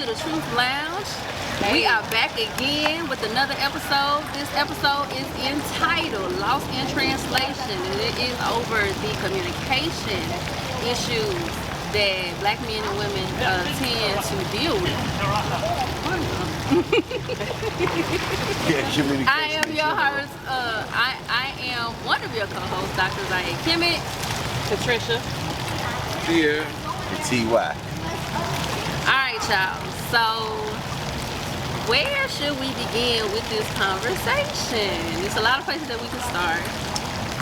the Truth Lounge. We are back again with another episode. This episode is entitled Lost in Translation, and it is over the communication issues that Black men and women tend to deal with. I am your host. I am one of your co-hosts, Dr. Zaya Kimmett, Patricia, here, and T.Y. Alright, y'all. So, where should we begin with this conversation? There's a lot of places that we can start.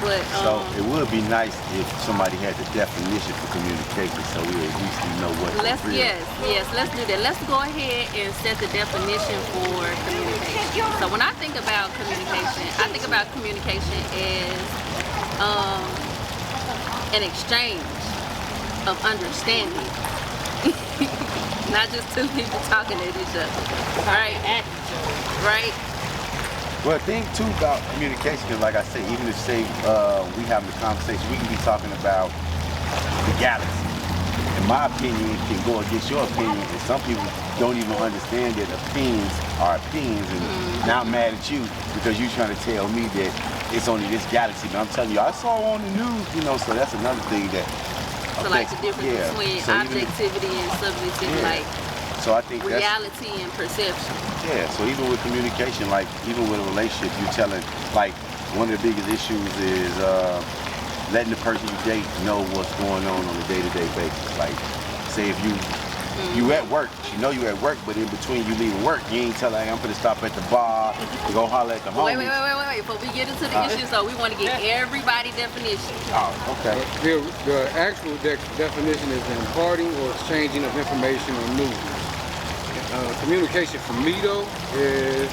But, so it would be nice if somebody had the definition for communication, so we at least know what let's do that. Let's go ahead and set the definition for communication. So when I think about communication, I think about communication as an exchange of understanding. Not just two people talking at each other. Right? Right? Well, the thing too about communication is, like I say, even if say we having a conversation, we can be talking about the galaxy. In my opinion, it can go against your opinion, and some people don't even understand that opinions are opinions. And now I'm mad at you because you're trying to tell me that it's only this galaxy. But I'm telling you, I saw on the news, so that's another thing that. So like the difference between objectivity and subjectivity, like so I think reality and perception. Yeah, so even with communication, like even with a relationship, you're telling, like one of the biggest issues is letting the person you date know what's going on a day-to-day basis. Like say if you at work, she know you at work, but in between you leaving work, you ain't tell her, hey, I'm gonna stop at the bar to go holler at the homies. Wait. Before we get into the issue, so we want to get everybody definition. Oh, okay. The actual definition is the imparting or exchanging of information or news. Communication for me though is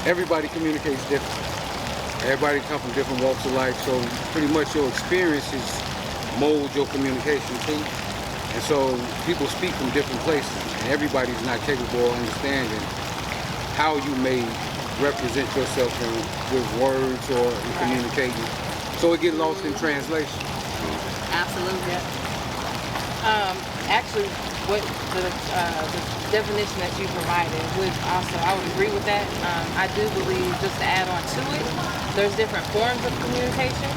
everybody communicates differently. Everybody comes from different walks of life, so pretty much your experiences mold your communication too. And so people speak from different places, and everybody's not capable of understanding how you may represent yourself with words or in communicating. So it gets lost in translation. Absolutely. actually, what the definition that you provided I would agree with that. I do believe, just to add on to it, there's different forms of communication.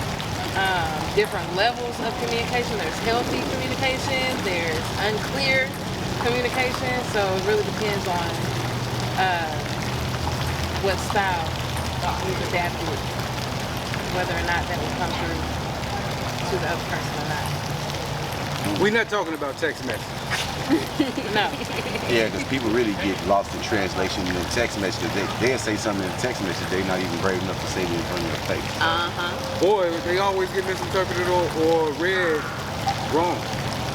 Different levels of communication. There's healthy communication, there's unclear communication, so it really depends on what style we've adapted, whether or not that will come through to the other person or not. We're not talking about text messages. No. Yeah, because people really get lost in translation in the text messages. They'll say something in the text message they're not even brave enough to say it in front of their face. Or they always get misinterpreted or read wrong.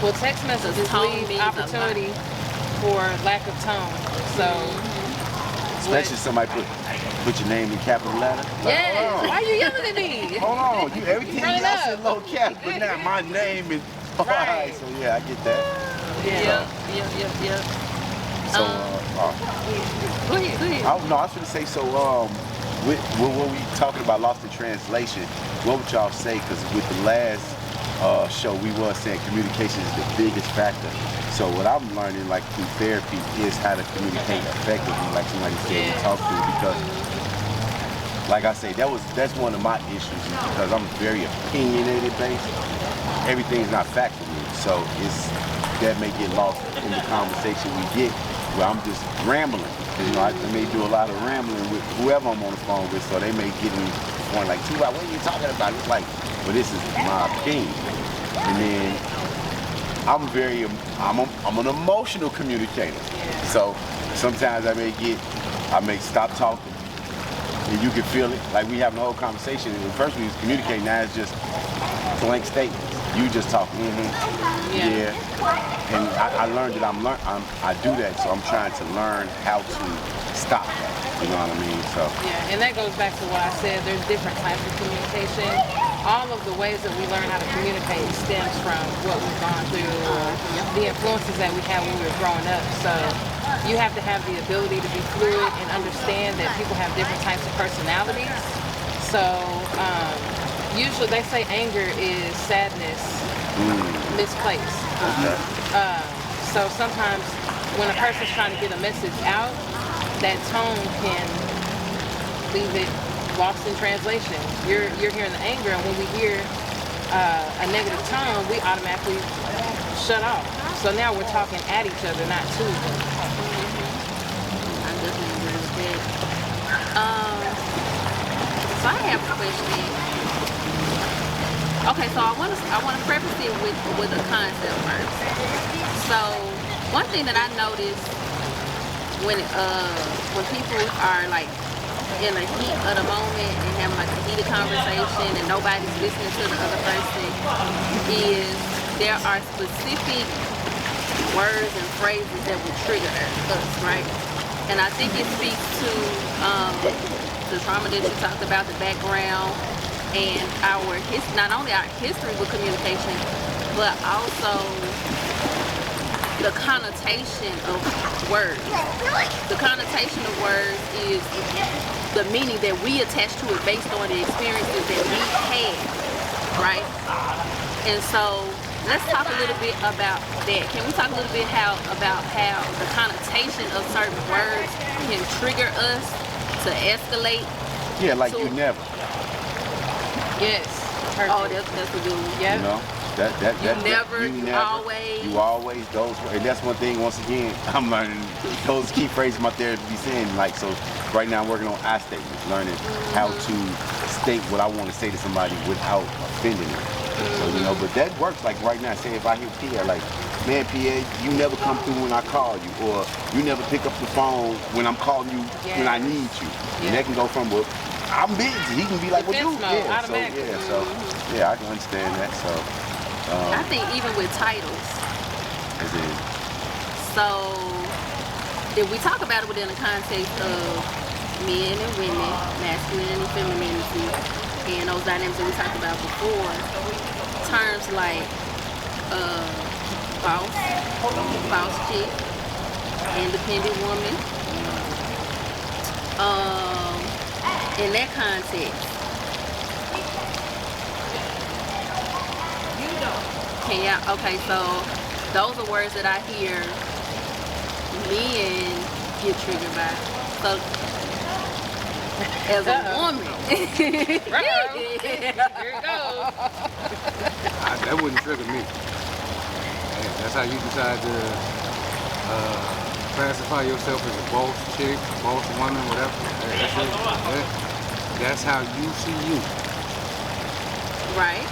Well, text messages leave opportunity for lack of tone. So, especially somebody put your name in capital letter. Yes. Why are you yelling at me? Hold on. Everything else is low cap, but now my name is. Right. So yeah, I get that. Yeah. So, go ahead. I was going to say, so with what we talking about lost in translation, what would y'all say? Because with the last show, we were saying communication is the biggest factor. So what I'm learning, like through therapy, is how to communicate effectively, like somebody said, to talk to, because like I say, that's one of my issues, because I'm very opinionated based. Everything's not fact for me, so that may get lost in the conversation we get, where I'm just rambling. I may do a lot of rambling with whoever I'm on the phone with, so they may get me going like, T.Y., what are you talking about? It's like, well, this is my opinion. And then I'm an emotional communicator. So sometimes I may stop talking, and you can feel it. Like we having a whole conversation, and first we was communicating, now it's just blank statements. You just talk, yeah. And I learned that I do that, so I'm trying to learn how to stop that. You know what I mean? So. Yeah, and that goes back to what I said. There's different types of communication. All of the ways that we learn how to communicate stems from what we've gone through, or the influences that we had when we were growing up. So you have to have the ability to be fluid and understand that people have different types of personalities. So usually they say anger is sadness misplaced. So sometimes when a person's trying to get a message out, that tone can leave it lost in translation. You're hearing the anger, and when we hear a negative tone, we automatically shut off. So now we're talking at each other, not to each other. I definitely agree with that. So I have a question. Okay, so I want to preface it with a concept first. So one thing that I noticed when people are like in the heat of the moment and having like a heated conversation and nobody's listening to the other person is there are specific words and phrases that will trigger us, right? And I think it speaks to the trauma that you talked about, the background, and not only our history with communication, but also the connotation of words. The connotation of words is the meaning that we attach to it based on the experiences that we had, right? And so let's talk a little bit about that. Can we talk a little bit about how the connotation of certain words can trigger us to escalate? Yeah, like you never. Yes. Oh, that's a good one. Yeah. You know, that never, you never, always. you always, those, and that's one thing. Once again, I'm learning those key phrases my therapist be saying. Like, so right now I'm working on I statements, learning how to state what I want to say to somebody without offending them. So you know, but that works. Like right now, say if I hear Pierre, like, man, Pierre, you never come through when I call you, or you never pick up the phone when I'm calling you when I need you. And that can go from, well, I'm busy. He can be like, well, dude, I can understand that. So I think even with titles. as in, So if we talk about it within the context of men and women, masculine and femininity, and those dynamics that we talked about before, terms like boss chick, independent woman, in that context, okay, so those are words that I hear men get triggered by. So as a woman, Here it goes. That wouldn't trigger me. Hey, that's how you decide to classify yourself as a boss chick, boss woman, whatever. Hey, that's how you see you. right?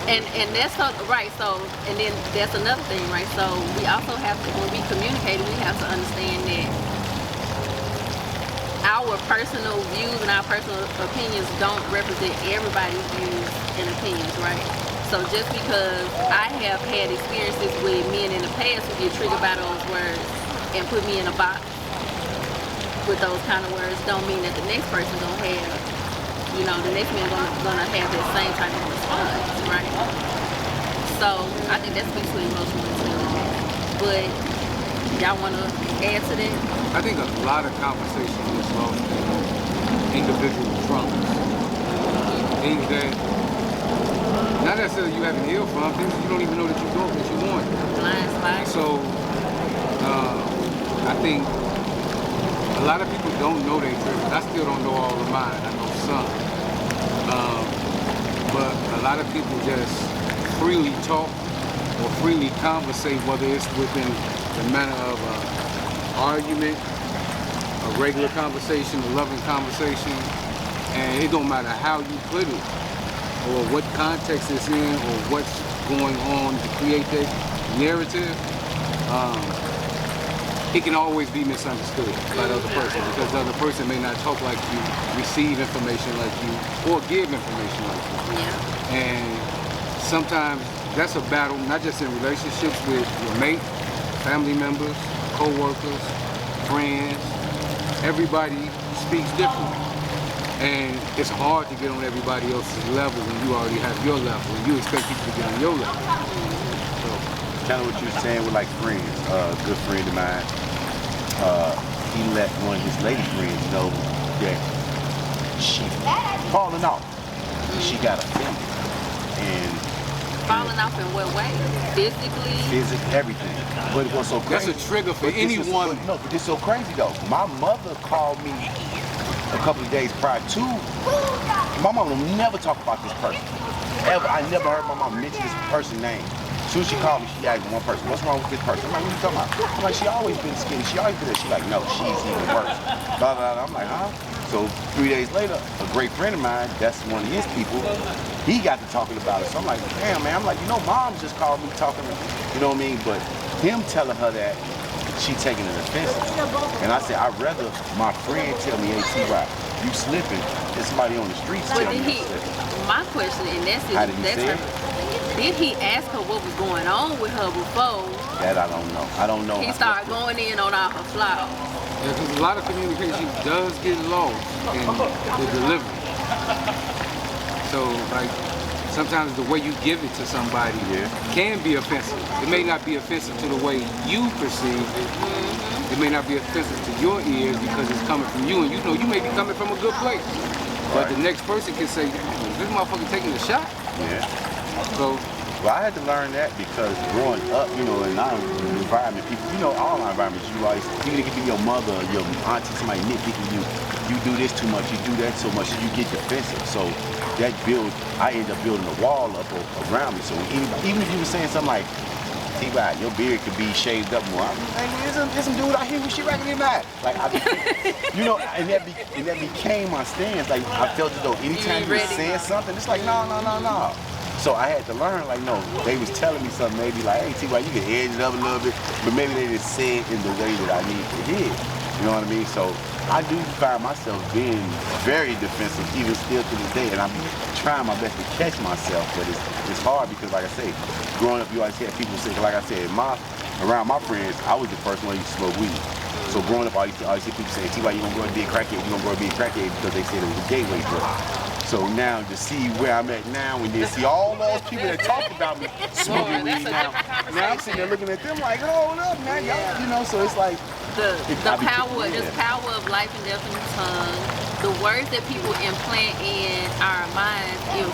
And that's so, right. So, and then that's another thing, right? So we also have to, when we communicate, we have to understand that our personal views and our personal opinions don't represent everybody's views and opinions, right? So just because I have had experiences with men in the past who get triggered by those words and put me in a box with those kind of words, don't mean that the next person gonna have, you know, the next man gonna have that same type of response, right? So I think that speaks to emotional intelligence. But y'all wanna add to that? I think a lot of conversation is lost in individual traumas. Things that not necessarily you haven't healed from, things you don't even know that you don't, that you want. Blind spot. So I think a lot of people don't know their triggers. I still don't know all of mine. I know some. But a lot of people just freely talk or freely conversate, whether it's within the manner of argument, a regular conversation, a loving conversation, and it don't matter how you put it or what context it's in or what's going on to create that narrative. It can always be misunderstood by the other person because the other person may not talk like you, receive information like you, or give information like you. Yeah. And sometimes that's a battle, not just in relationships with your mate, family members, co-workers, friends. Everybody speaks differently. And it's hard to get on everybody else's level when you already have your level and you expect people to get on your level. So, kind of what you were saying with like friends. A good friend of mine, he let one of his lady friends know that she falling off. She got offended. And Falling off in what way? Physically? Everything. But it was so That's crazy. a trigger for But this any was- woman. but no, but it's so crazy though. My mother called me a couple of days prior to. My mom will never talk about this person. Ever. I never heard my mom mention this person's name. As soon as she called me, she asked one person, what's wrong with this person? I'm like, what are you talking about? I'm like, she always been skinny. She always been there. She's like, no, she's even worse. Blah, blah, blah. I'm like, huh? So 3 days later, a great friend of mine, that's one of his people, he got to talking about it. So I'm like, damn, man. I'm like, you know, mom just called me talking, you know what I mean? But him telling her that, she taking it offensive. And I said, I'd rather my friend tell me, hey, T-Rock, you slipping, than somebody on the streets But tell did me he, I'm slipping. my question, and How did he that's say her, it? did he ask her what was going on with her before That I don't know. I don't know. he started going in on all her flaws? Yeah, 'cause a lot of communication does get lost in the delivery. So, like, sometimes the way you give it to somebody can be offensive. It may not be offensive to the way you perceive it. It may not be offensive to your ears because it's coming from you, and you know you may be coming from a good place. But the next person can say, this motherfucker taking a shot. Yeah. So, Well, I had to learn that because growing up, you know, in our environment, people, you know, all our environments, you always, even it could be your mother, your auntie, somebody nitpicking you. You do this too much, you do that so much, you get defensive. So that I end up building a wall up around me. So even if you were saying something like, T-Rod, your beard could be shaved up more. I'm like, there's some dude out here with shit right in that. Like, you know, and that became my stance. Like, I felt as though anytime you were saying something, it's like, no. So I had to learn, like, no, they was telling me something, maybe like, hey, T-Rod, you can edge it up a little bit, but maybe they just said it in the way that I need to hear. You know what I mean? So I do find myself being very defensive, even still to this day, and I'm trying my best to catch myself, but it's hard because, like I say, growing up, you always hear people say, like I said, around my friends, I was the first one who used to smoke weed. So growing up, I always hear people say, T-Why you gonna grow up to be a crackhead? You gonna grow up to be a crackhead because they said it was a gateway drug. So now to see where I'm at now and then see all those people that talked about me smoking weed now I'm sitting there looking at them like, hold up, man, y'all, you know, so it's like, the power of life and death in the tongue, the words that people implant in our minds. If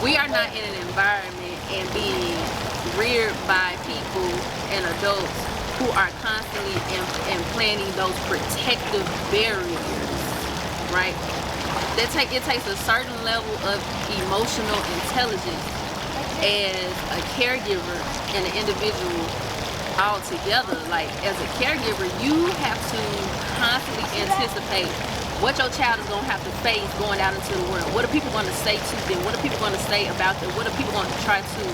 we are not in an environment and being reared by people and adults who are constantly implanting those protective barriers, right? It takes a certain level of emotional intelligence as a caregiver and an individual all together. Like, as a caregiver, you have to constantly anticipate what your child is going to have to face going out into the world. What are people going to say to them? What are people going to say about them? What are people going to try to,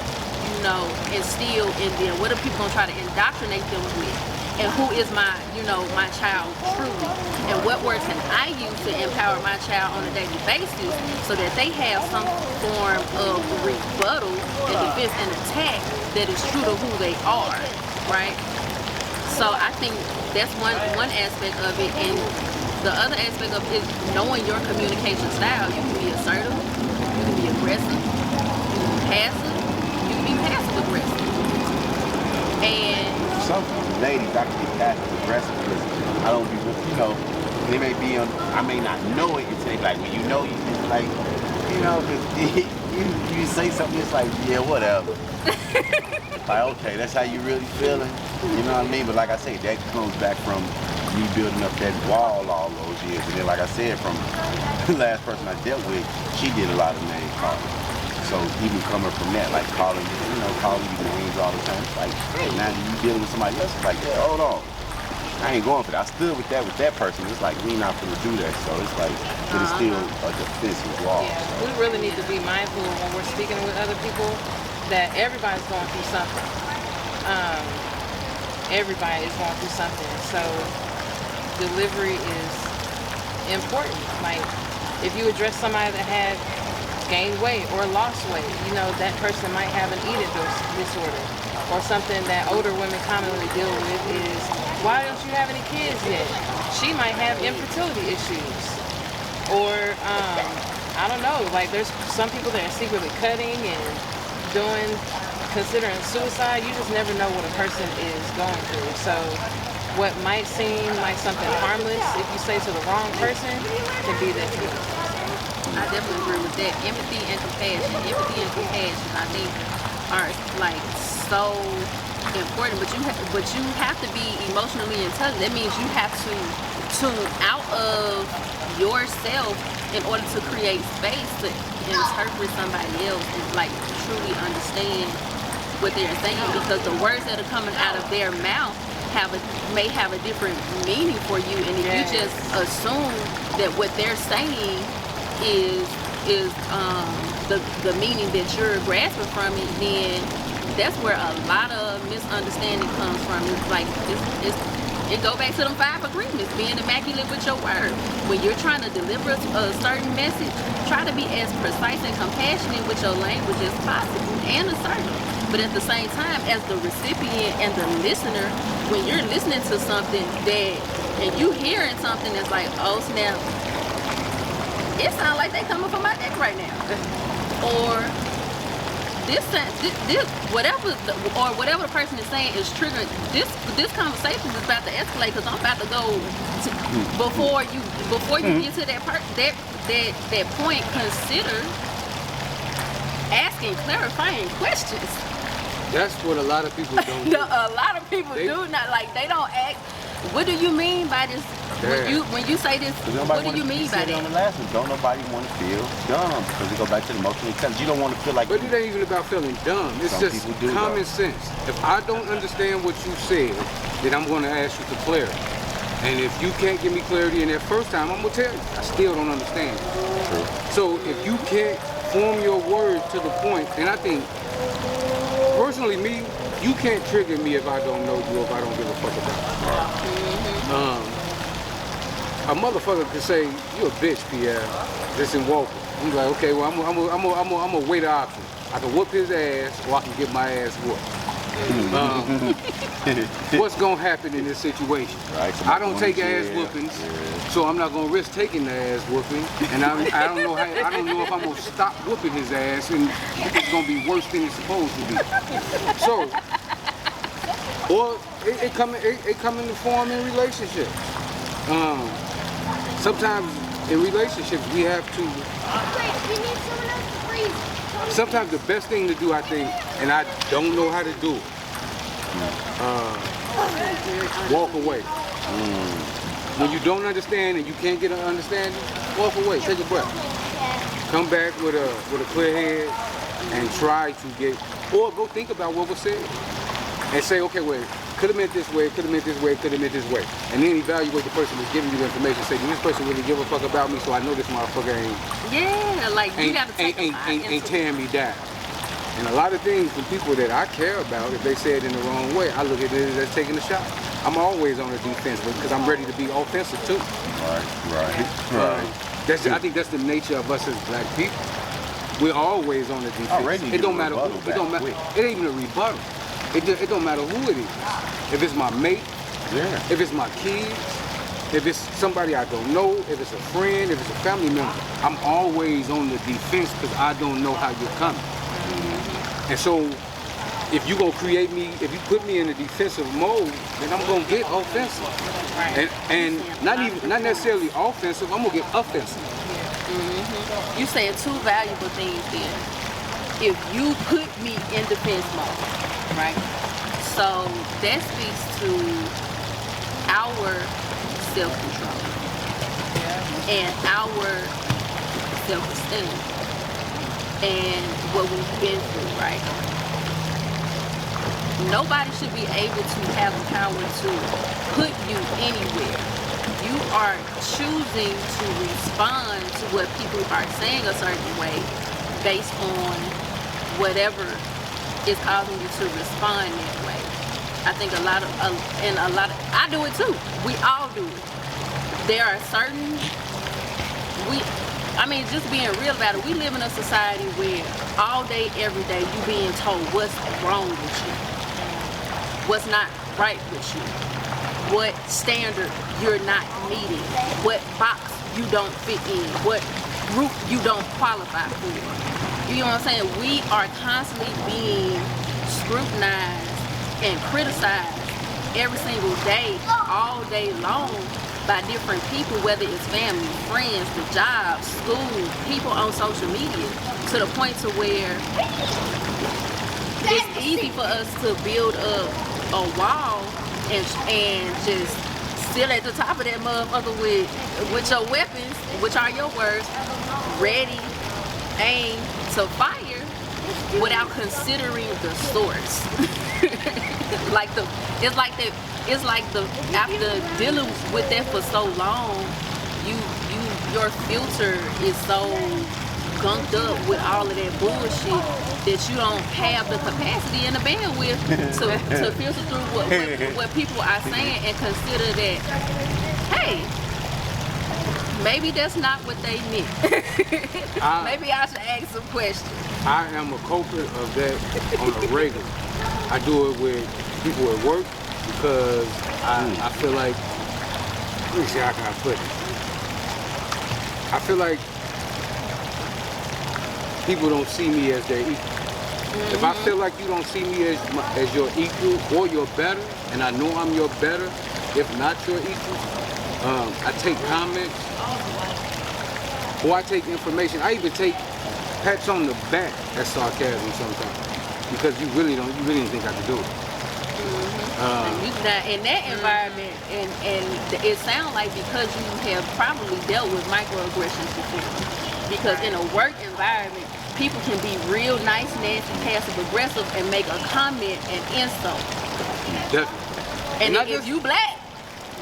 instill in them? What are people going to try to indoctrinate them with? And who is my child truly? And what words can I use to empower my child on a daily basis so that they have some form of rebuttal and defense and attack that is true to who they are, right? So I think that's one aspect of it. And the other aspect of it is knowing your communication style. You can be assertive, you can be aggressive, you can be passive, you can be passive aggressive. And some ladies I can be passive aggressive because I don't be, they may be on, I may not know it until they be like, well, you just like, because you say something, it's like, yeah, whatever. Like, okay, that's how you really feeling, you know what I mean? But like I say, that comes back from me building up that wall all those years. And then, like I said, from the last person I dealt with, she did a lot of name calling. So even coming from that, like calling you names all the time, it's like, hey, now you dealing with somebody else, it's like, yeah, hold on. I ain't going for that. I stood with that person. It's like, we not gonna do that. So it's like, it is still a defensive wall. Yeah, we really need to be mindful when we're speaking with other people that everybody's going through something. Everybody is going through something. So delivery is important. Like, if you address somebody that had gained weight or lost weight, that person might have an eating disorder. Or something that older women commonly deal with is, why don't you have any kids yet? She might have infertility issues. Or, I don't know, like there's some people that are secretly cutting and considering suicide. You just never know what a person is going through. So what might seem like something harmless, if you say to the wrong person, can be that. I definitely agree with that. Empathy and compassion. Empathy and compassion, I think, are like so important. But you have to be emotionally intelligent. That means you have to tune out of yourself in order to create space to interpret somebody else and like truly understand what they're saying, because the words that are coming out of their mouth may have a different meaning for you, and if you just assume that what they're saying is the meaning that you're grasping from it, then that's where a lot of misunderstanding comes from. It's like it go back to them 5 agreements, being immaculate with your word. When you're trying to deliver a certain message, try to be as precise and compassionate with your language as possible and assertive. But at the same time, as the recipient and the listener, when you're listening to something and you hearing something that's like, oh snap, it sounds like they coming from my neck right now. Or whatever the person is saying is triggering. This conversation is about to escalate because I'm about to go before you get to that point. Consider asking clarifying questions. That's what a lot of people don't do. A lot of people do not, like, they don't ask. What do you mean by this? When you say this, what do you mean by that? On the last one, don't nobody want to feel dumb, because we go back to the emotional intelligence. You don't want to feel like. But it ain't even about feeling dumb. It's just common sense. If I don't understand what you said, then I'm going to ask you for clarity. And if you can't give me clarity in that first time, I'm going to tell you, I still don't understand. True. So if you can't form your words to the point, and I think, personally, me, you can't trigger me if I don't know you, if I don't give a fuck about you. A motherfucker could say, "You a bitch, Pierre." This in Walker. I'm like, okay, well, I'm gonna weigh the option. I can whoop his ass, or I can get my ass whooped. What's gonna happen in this situation? Right, I don't take ass whoopings, so I'm not gonna risk taking the ass whooping, and I don't know if I'm gonna stop whooping his ass, and it's gonna be worse than it's supposed to be. So, or it come in the form in relationships. Sometimes in relationships we have to. Sometimes the best thing to do, I think, and I don't know how to do it. Walk away. When you don't understand and you can't get an understanding, walk away. Take a breath. Come back with a clear head and try to get, or go think about what was said and say, okay, wait, could have meant this way, could have meant this way, could have meant this way, and then evaluate the person that's giving you the information. Say, does this person really give a fuck about me? So I know this motherfucker ain't tearing me down. And a lot of things from people that I care about, if they say it in the wrong way, I look at it as taking a shot. I'm always on the defense because I'm ready to be offensive too. Right. I think that's the nature of us as black people. We're always on the defense. It don't matter who. It don't matter. It ain't even a rebuttal. It don't matter who it is. If it's my mate, if it's my kids, if it's somebody I don't know, if it's a friend, if it's a family member, I'm always on the defense because I don't know how you're coming. And so, if you're gonna create me, if you put me in a defensive mode, then I'm gonna get offensive. And not necessarily offensive, I'm gonna get offensive. You saying 2 valuable things there. If you put me in defense mode, right? So that speaks to our self-control and our self-esteem and what we've been through, right? Nobody should be able to have the power to put you anywhere. You are choosing to respond to what people are saying a certain way based on whatever is causing you to respond that way. I think I do it too. We all do it. There are certain, just being real about it, we live in a society where all day, every day, you being told what's wrong with you, what's not right with you, what standard you're not meeting, what box you don't fit in, what group you don't qualify for. You know what I'm saying? We are constantly being scrutinized and criticized every single day, all day long, by different people, whether it's family, friends, the job, school, people on social media, to the point to where it's easy for us to build up a wall and just still at the top of that motherfucker with your weapons, which are your words, ready, aim to fire, without considering the source. It's like after dealing with that for so long, your filter is so gunked up with all of that bullshit that you don't have the capacity and the bandwidth to filter through what people are saying and consider that, hey, maybe that's not what they meant. Maybe I should ask some questions. I am a culprit of that on a regular. I do it with people at work because I feel like, let me see how can I put it. I feel like people don't see me as their equal. If I feel like you don't see me as your equal or your better, and I know I'm your better, if not your equal, I take comments or I take information. I even take pats on the back as sarcasm sometimes because you really didn't think I could do it. In that environment, and it sounds like because you have probably dealt with microaggressions before. Because in a work environment, people can be real nice, nasty, passive aggressive, and make a comment and insult. Definitely. And if you black,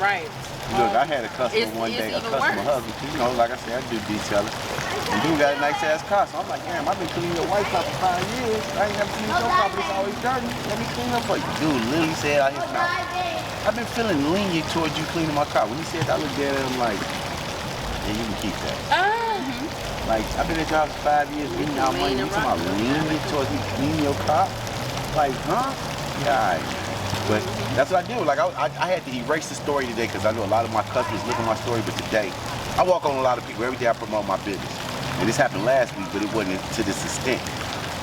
right? Look, I had a customer one day, a customer husband. You know, like I said, I do detailing. And dude got a nice ass car, so I'm like, damn, I've been cleaning your white car for 5 years. I ain't never cleaned your car, but it's always dirty. Let me clean up for you. Dude literally said out his mouth, I've been feeling lenient towards you cleaning my car. When he said that, I looked at him like, yeah, you can keep that. Like, I've been at your house for 5 years, getting out money. You talking about lenient towards me cleaning your car? Like, huh? Yeah, all right. But that's what I do. Like, I had to erase the story today because I know a lot of my customers look at my story, but today, I walk on a lot of people. Every day I promote my business. And this happened last week, but it wasn't to this extent.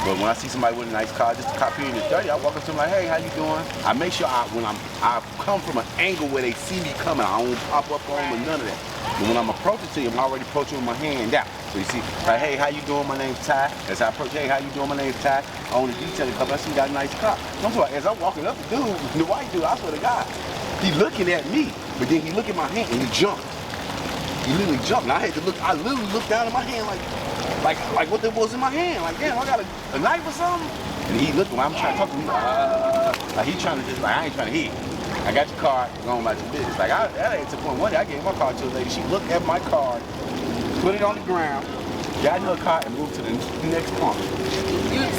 But when I see somebody with a nice car, just a car period is dirty, I walk up to them like, hey, how you doing? I make sure I come from an angle where they see me coming. I don't pop up on them or none of that. But when I'm approaching to you, I'm already approaching with my hand out. So you see, like, hey, how you doing? My name's Ty. As I approach, hey, how you doing? My name's Ty. I own a detailing company. I see you got a nice car. So as I'm walking up, the dude, the white dude, I swear to God, he looking at me, but then he look at my hand and he jumped. He literally jumped. And I literally looked down at my hand like what there was in my hand. Like, damn, I got a knife or something? And he looked when I'm trying to talk to me, like he trying to just, like, I ain't trying to hit. I got your card, going about your business. Like, that ain't to the point. One day I gave my card to a lady. She looked at my card, put it on the ground, got in her car, and moved to the next pump.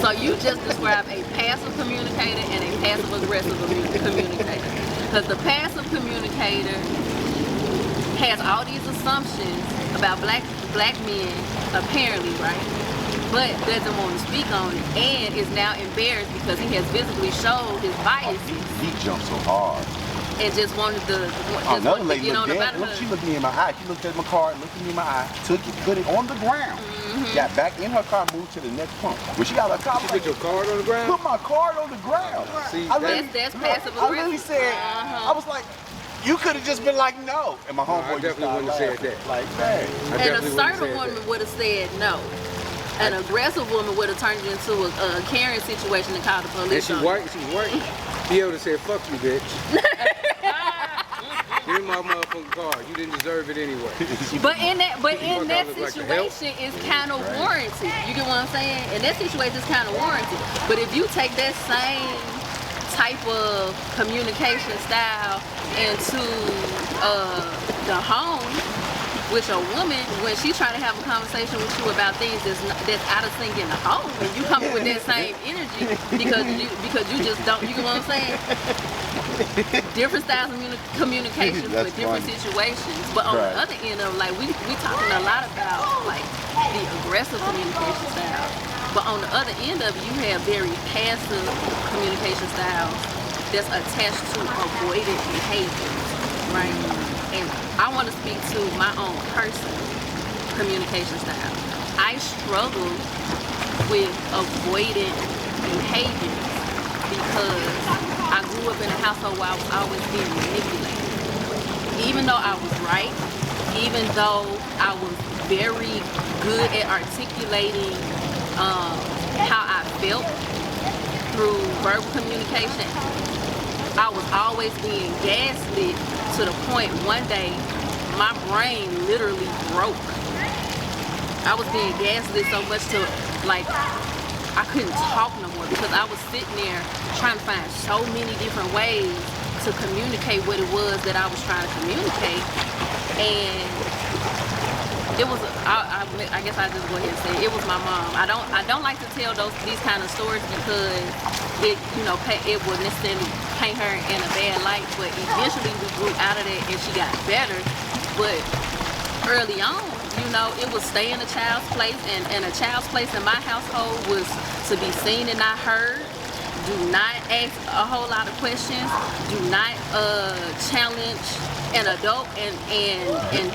So you just described a passive communicator and a passive aggressive communicator. Because the passive communicator has all these assumptions about black men, apparently, right? But doesn't want to speak on it, and is now embarrassed because he has visibly showed his biases. He jumped so hard. And just wanted to, Another lady get on the looked she looked me in my eye. She looked at my card, looked me in my eye, took it, put it on the ground. Got back in her car, moved to the next pump. When she got her car, You put your card on the ground? put my card on the ground. See, that's passive I literally aggressive. said, I was like, you could have just been like, no. And my homeboy I definitely wouldn't have said that. Like, hey. And a certain woman would have said no. An aggressive woman would have turned it into a Karen situation and called the And police. she's white. He able to say, fuck you, bitch. Give me my motherfucking card. You didn't deserve it anyway. But in that look like the help. situation, it's kind of warranted. You get what I'm saying? In that situation, it's kind of warranted. But if you take that same type of communication style into the home with your woman, when she's trying to have a conversation with you about things that's out of sync in the home, and you come with that same energy because you just don't. You get what I'm saying? Different styles of communication for different situations. But on the other end of, like, we talking a lot about like the aggressive communication style. But on the other end of it, you have very passive communication styles that's attached to avoidant behaviors, right? And I want to speak to my own personal communication style. I struggle with avoidant behaviors because I grew up in a household where I was always being manipulated. even though I was right, even though I was very good at articulating how I felt through verbal communication, I was always being gaslit to the point one day my brain literally broke. I was being gaslit so much to like I couldn't talk no more because I was sitting there trying to find so many different ways to communicate what it was that I was trying to communicate. And it was, I guess I just go ahead and say it was my mom. I don't like to tell these kind of stories because it, you know, it would necessarily paint her in a bad light. But eventually we grew out of that and she got better. But early on, you know, it was stay in a child's place, and a child's place in my household was to be seen and not heard. Do not ask a whole lot of questions. Do not challenge an adult, and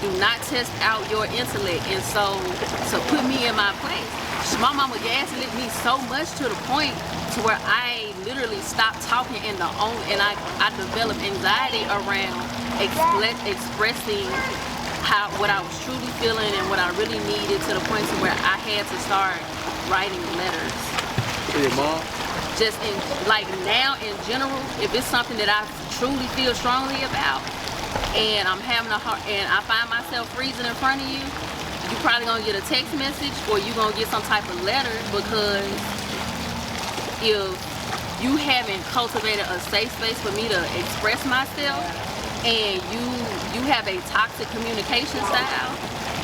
do not test out your intellect. And so to put me in my place, my mama gaslit me so much to the point to where I literally stopped talking and I developed anxiety around expressing what I was truly feeling and what I really needed, to the point to where I had to start writing letters. To your mom? Just in, like now in general, if it's something that I truly feel strongly about and I'm having and I find myself freezing in front of you, you're probably gonna get a text message or you're gonna get some type of letter, because if you haven't cultivated a safe space for me to express myself and you have a toxic communication style,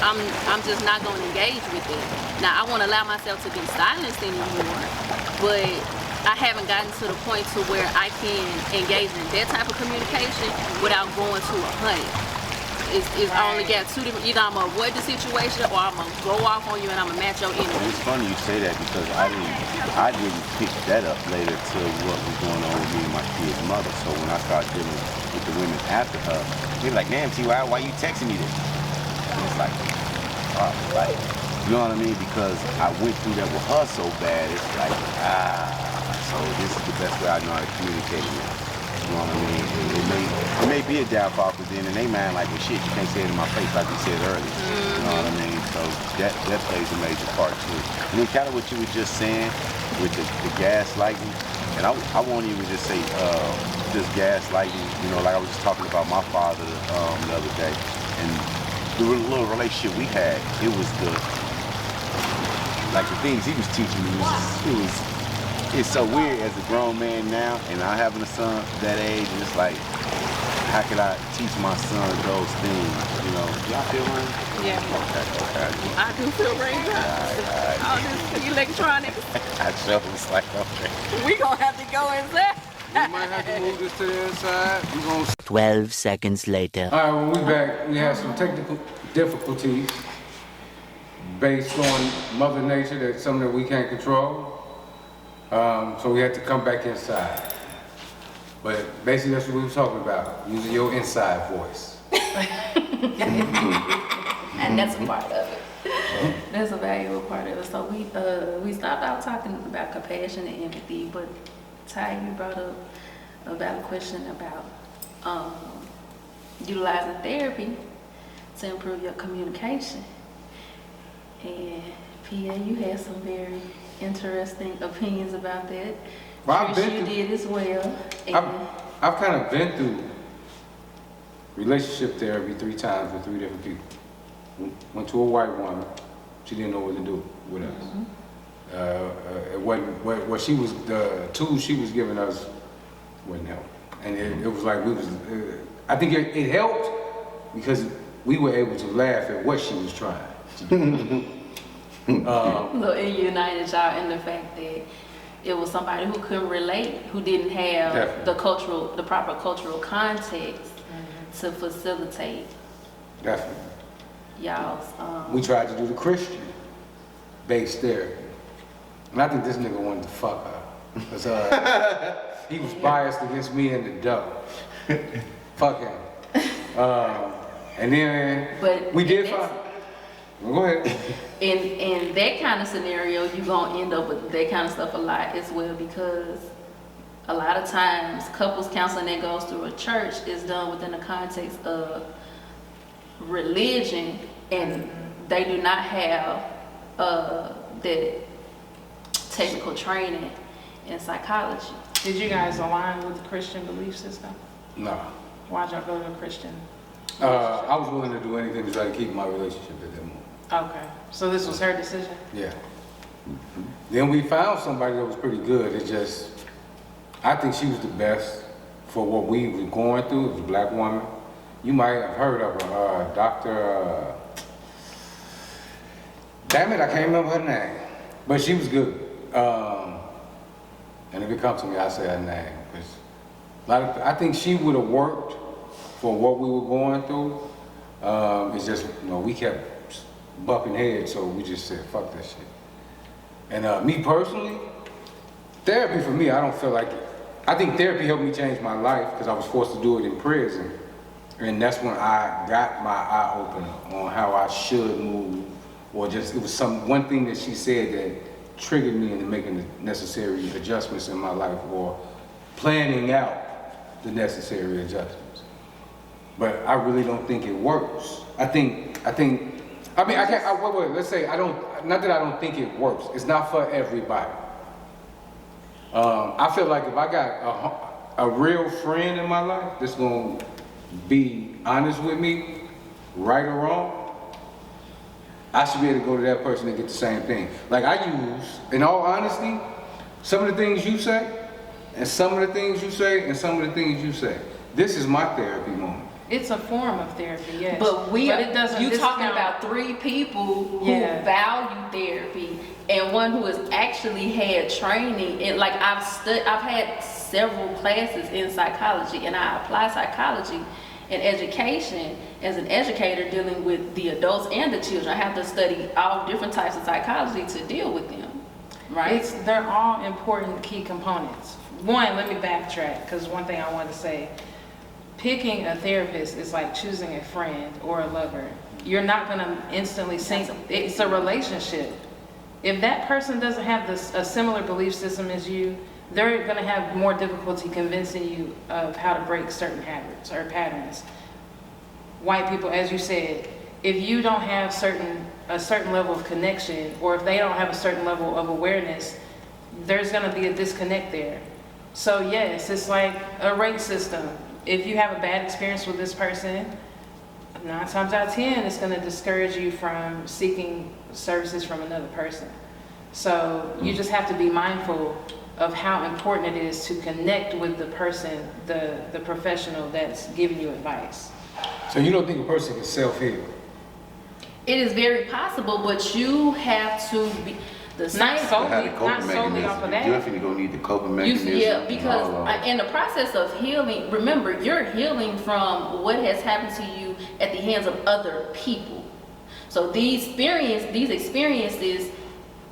I'm just not going to engage with it. Now, I won't allow myself to be silenced anymore, but I haven't gotten to the point to where I can engage in that type of communication without going to a hunt. It's only got two different, either I'm going to avoid the situation or I'm going to go off on you and I'm going to match your energy. It's funny you say that because I didn't pick that up later to what was going on with me and my kid's mother. So when I started dealing with the women after her, they were like, damn, T.Y., why you texting me this? And it's like, you know what I mean? Because I went through that with her so bad, it's like, so this is the best way I know how to communicate with her. You know what I mean? It may be a downfall, because then in their mind, like, well, shit, you can't say it in my face like you said earlier. You know what I mean? So that plays a major part too. And then kind of what you were just saying with the gaslighting, and I won't even just say just gaslighting. You know, like I was just talking about my father the other day, and the little relationship we had, it was like the things he was teaching me it's so weird as a grown man now, and I having a son that age, and it's like, how could I teach my son those things? You know, y'all feel rain? Yeah. Okay. I do feel rain. All this electronics. I sure was like, okay. We gonna have to go inside. We might have to move this to the inside. We gonna 12 seconds later. All right, when we back, we have some technical difficulties based on Mother Nature. That's something that we can't control. So we had to come back inside. But basically that's what we were talking about, using your inside voice. And that's a part of it. That's a valuable part of it. So we stopped out talking about compassion and empathy, but Ty, you brought up a valid question about utilizing therapy to improve your communication. And PA, you had some very interesting opinions about that. Well, Trish, you did as well. I've kind of been through relationship therapy 3 times with 3 different people. Went to a white woman. She didn't know what to do with us. It wasn't what she was, the tools she was giving us wouldn't help. And it was like I think it helped because we were able to laugh at what she was trying to do. So it united y'all in the fact that it was somebody who couldn't relate, who didn't have the proper cultural context to facilitate Definitely. y'all's. We tried to do the Christian-based therapy, and I think this nigga wanted to fuck her because he was biased against me and the dough. Fuck him. And then we did find. Go ahead. In that kind of scenario, you're gonna end up with that kind of stuff a lot as well, because a lot of times couples counseling that goes through a church is done within the context of religion, and they do not have the technical training in psychology. Did you guys align with the Christian belief system? No. Why'd y'all go to a Christian? I was willing to do anything to try to keep my relationship at that moment. Okay, so this was her decision? Yeah. Then we found somebody that was pretty good. It just, I think she was the best for what we were going through. It was a black woman. You might have heard of her, Dr. Damn it, I can't remember her name. But she was good. And if it comes to me, I say her name. 'Cause I think she would have worked for what we were going through. It's just, we kept bumping heads, so we just said, fuck that shit. And me personally, therapy for me, I don't feel like it. I think therapy helped me change my life because I was forced to do it in prison. And that's when I got my eye opener on how I should move, or just, it was one thing that she said that triggered me into making the necessary adjustments in my life, or planning out the necessary adjustments. But I really don't think it works. Wait, let's say not that I don't think it works. It's not for everybody. I feel like if I got a real friend in my life that's gonna be honest with me, right or wrong, I should be able to go to that person and get the same thing. Like I use, in all honesty, some of the things you say, and some of the things you say, and some of the things you say. This is my therapy moment. It's a form of therapy, yes. But it doesn't you discount. talking about 3 people who Yeah. value therapy, and one who has actually had training. And like I've had several classes in psychology, and I apply psychology in education as an educator dealing with the adults and the children. I have to study all different types of psychology to deal with them, right? They're all important key components. One, let me backtrack, because one thing I wanted to say, picking a therapist is like choosing a friend or a lover. You're not going to instantly sync. It's a relationship. If that person doesn't have a similar belief system as you, they're going to have more difficulty convincing you of how to break certain habits or patterns. White people, as you said, if you don't have a certain level of connection, or if they don't have a certain level of awareness, there's going to be a disconnect there. So yes, it's like a rate system. If you have a bad experience with this person, 9 times out of 10, it's going to discourage you from seeking services from another person. So you just have to be mindful of how important it is to connect with the person, the professional that's giving you advice. So you don't think a person can self-heal? It is very possible, but you have to be the same. Not solely, How the coping not solely off of mechanism. that. You're definitely gonna need the coping mechanism. Yeah, because in the process of healing, remember, you're healing from what has happened to you at the hands of other people. So these experiences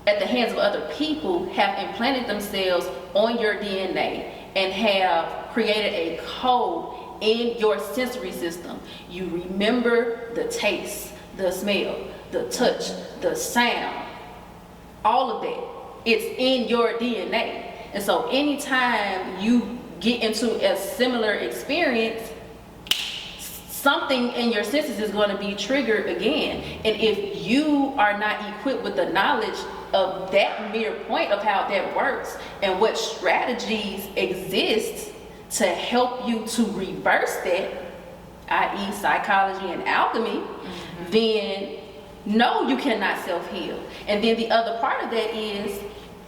at the hands of other people have implanted themselves on your DNA and have created a code in your sensory system. You remember the taste, the smell, the touch, the sound, all of that. It's in your DNA. And so anytime you get into a similar experience, something in your senses is going to be triggered again. And if you are not equipped with the knowledge of that mere point of how that works and what strategies exist to help you to reverse that, i.e. psychology and alchemy, then no, you cannot self-heal. And then the other part of that is,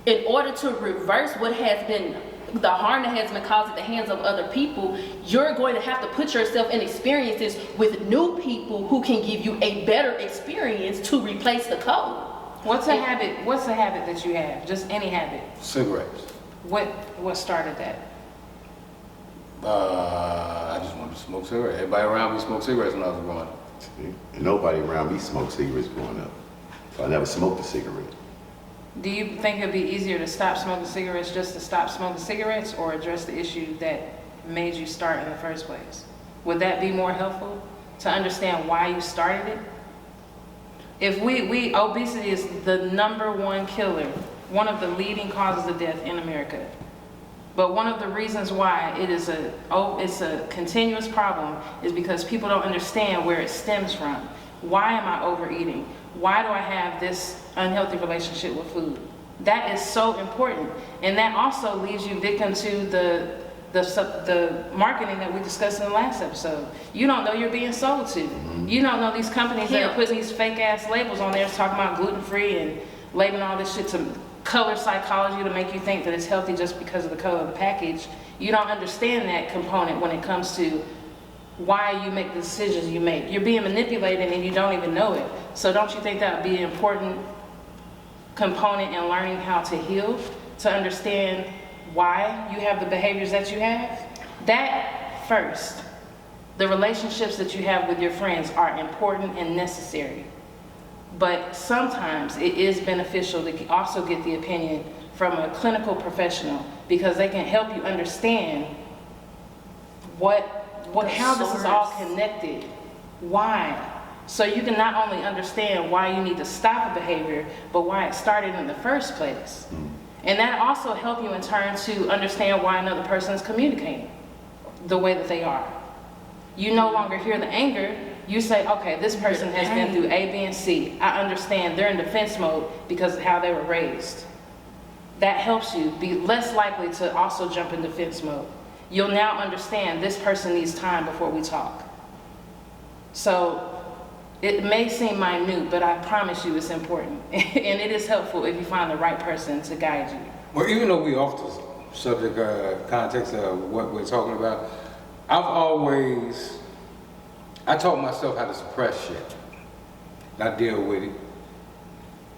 in order to reverse what has been, the harm that has been caused at the hands of other people, you're going to have to put yourself in experiences with new people who can give you a better experience to replace the code. What's a habit that you have? Just any habit. Cigarettes. What started that? I just wanted to smoke cigarettes. Everybody around me smoked cigarettes when I was growing up. And nobody around me smoked cigarettes growing up. So I never smoked a cigarette. Do you think it'd be easier to stop smoking cigarettes just to stop smoking cigarettes, or address the issue that made you start in the first place? Would that be more helpful to understand why you started it? If obesity is the #1 killer, one of the leading causes of death in America. But one of the reasons why it's a continuous problem is because people don't understand where it stems from. Why am I overeating? Why do I have this unhealthy relationship with food? That is so important. And that also leaves you victim to the marketing that we discussed in the last episode. You don't know you're being sold to. You don't know these companies that are putting these fake ass labels on there talking about gluten-free and labeling all this shit to color psychology to make you think that it's healthy just because of the color of the package. You don't understand that component when it comes to why you make the decisions you make. You're being manipulated and you don't even know it. So don't you think that would be an important component in learning how to heal, to understand why you have the behaviors that you have? That first. The relationships that you have with your friends are important and necessary. But sometimes it is beneficial to also get the opinion from a clinical professional, because they can help you understand how this is all connected. Why? So you can not only understand why you need to stop a behavior, but why it started in the first place. And that also helps you in turn to understand why another person is communicating the way that they are. You no longer hear the anger. You say, okay, this person has been through A, B, and C. I understand they're in defense mode because of how they were raised. That helps you be less likely to also jump in defense mode. You'll now understand this person needs time before we talk. So it may seem minute, but I promise you it's important. And it is helpful if you find the right person to guide you. Well, even though we off the subject context of what we're talking about, I taught myself how to suppress shit, not deal with it.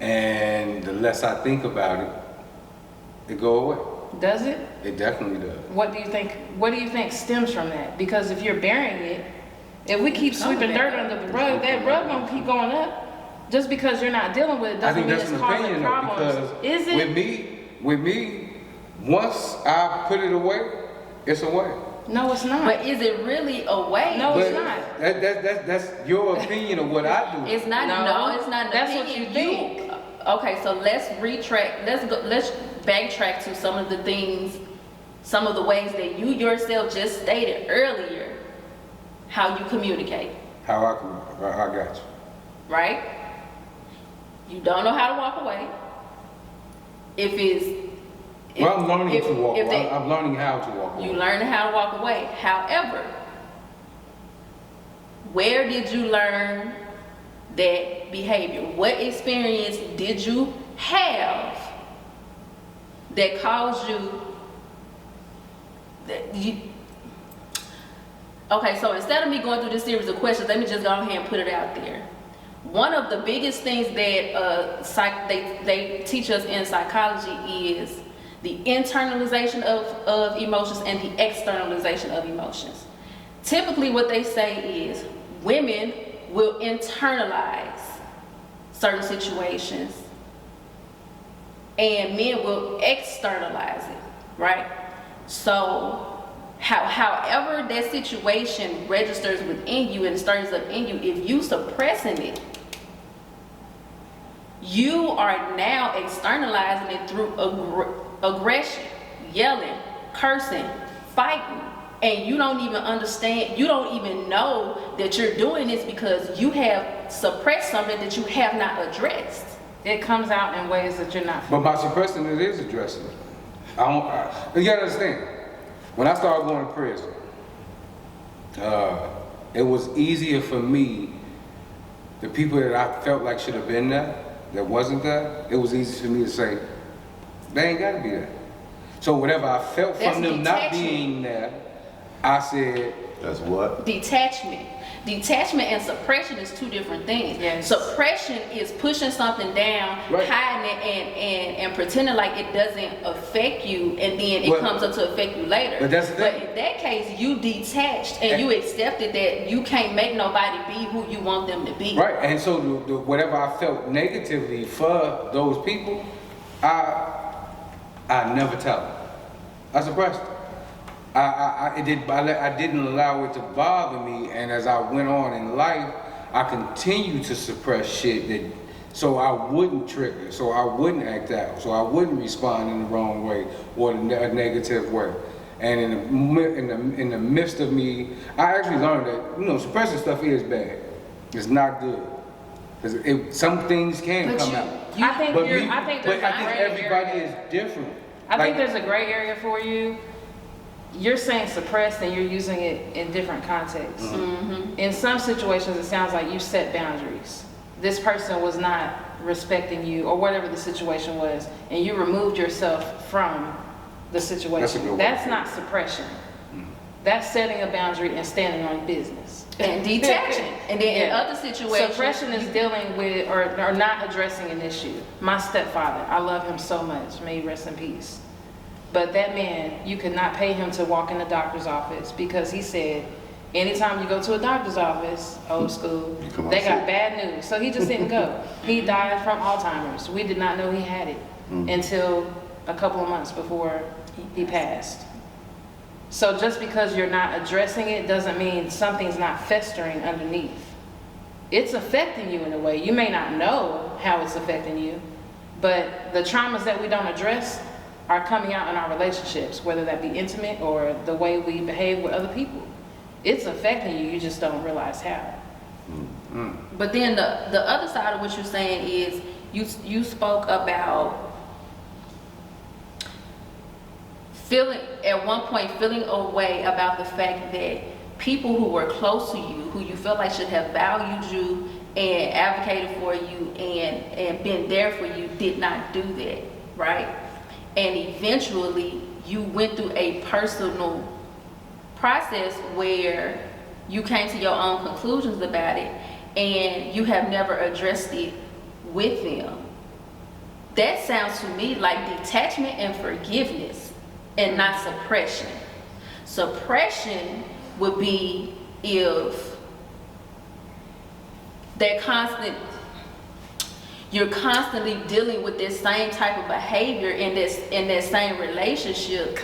And the less I think about it, it go away. Does it? It definitely does. What do you think stems from that? Because if you're burying it, if we keep sweeping dirt under the rug, that rug gonna keep going up. Just because you're not dealing with it doesn't mean it's causing problems. Is it? With me, once I put it away, it's away. No, it's not. But is it really away? No, it's not. That's your opinion of what I do. It's not. No, it's not. That's what you think. Okay, so let's retract. Let's backtrack to some of the things, some of the ways that you yourself just stated earlier, how you communicate. I got you. Right? You don't know how to walk away. I'm learning to walk away. I'm learning how to walk away. You learn how to walk away. However, where did you learn that behavior? What experience did you have that caused you Okay, so instead of me going through this series of questions, let me just go ahead and put it out there. One of the biggest things that they teach us in psychology is the internalization of emotions and the externalization of emotions. Typically what they say is women will internalize certain situations and men will externalize it, right? So however that situation registers within you and stirs up in you, if you suppressing it, you are now externalizing it through aggression, yelling, cursing, fighting, and you don't even understand, you don't even know that you're doing this because you have suppressed something that you have not addressed. It comes out in ways that you're not. But by suppressing it is addressing it. You gotta understand, when I started going to prison, it was easier for me, the people that I felt like should have been there, that wasn't there, it was easy for me to say, they ain't gotta be there. So whatever I felt from them not being there, I said, that's what? Detachment. Detachment and suppression is two different things. Yes. Suppression is pushing something down, right, hiding it, and pretending like it doesn't affect you, and then it comes up to affect you later. But that's the thing. But in that case, you detached and you accepted that you can't make nobody be who you want them to be. Right, and so whatever I felt negatively for those people, I never tell them. I suppressed it. I didn't allow it to bother me, and as I went on in life, I continued to suppress shit so I wouldn't trigger, so I wouldn't act out, so I wouldn't respond in the wrong way or a negative way. And in the midst of me, I actually learned that suppressing stuff is bad. It's not good because some things can come out. I think everybody is different. I think there's a gray area for you. You're saying suppressed and you're using it in different contexts. Mm-hmm. In some situations, it sounds like you set boundaries. This person was not respecting you or whatever the situation was, and you removed yourself from the situation. That's not suppression. That's setting a boundary and standing on business. And detaching. And then in other situations, suppression is dealing with or not addressing an issue. My stepfather, I love him so much. May he rest in peace. But that man, you could not pay him to walk in the doctor's office because he said, anytime you go to a doctor's office, old school, they got bad news. So he just didn't go. He died from Alzheimer's. We did not know he had it until a couple of months before he passed. So just because you're not addressing it doesn't mean something's not festering underneath. It's affecting you in a way. You may not know how it's affecting you, but the traumas that we don't address are coming out in our relationships, whether that be intimate or the way we behave with other people. It's affecting you, you just don't realize how. But then the other side of what you're saying is you spoke about at one point feeling a way about the fact that people who were close to you, who you felt like should have valued you and advocated for you and been there for you, did not do that, right? And eventually you went through a personal process where you came to your own conclusions about it and you have never addressed it with them. That sounds to me like detachment and forgiveness and not suppression. Suppression would be if you're constantly dealing with this same type of behavior in that same relationship.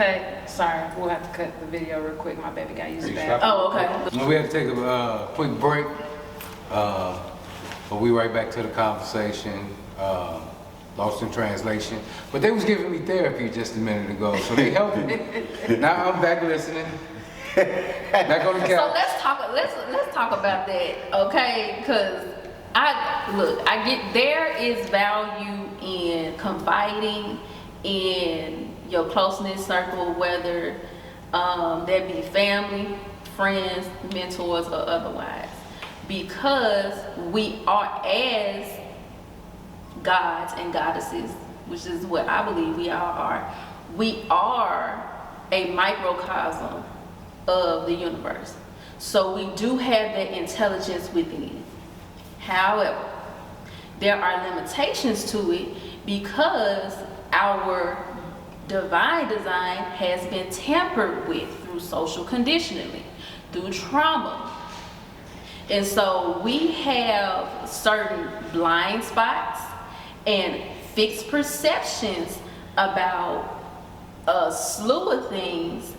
Sorry, we'll have to cut the video real quick. My baby got used to that. Oh, okay. We have to take a quick break, but we right back to the conversation. Lost in translation, but they was giving me therapy just a minute ago, so they helped me. Now I'm back listening. Back on the couch. So let's talk about that, okay? Because I get there is value in confiding in your closeness circle, whether that be family, friends, mentors, or otherwise, because we are as gods and goddesses, which is what I believe we all are. We are a microcosm of the universe. So we do have that intelligence within. However, there are limitations to it because our divine design has been tampered with through social conditioning, through trauma. And so we have certain blind spots and fixed perceptions about a slew of things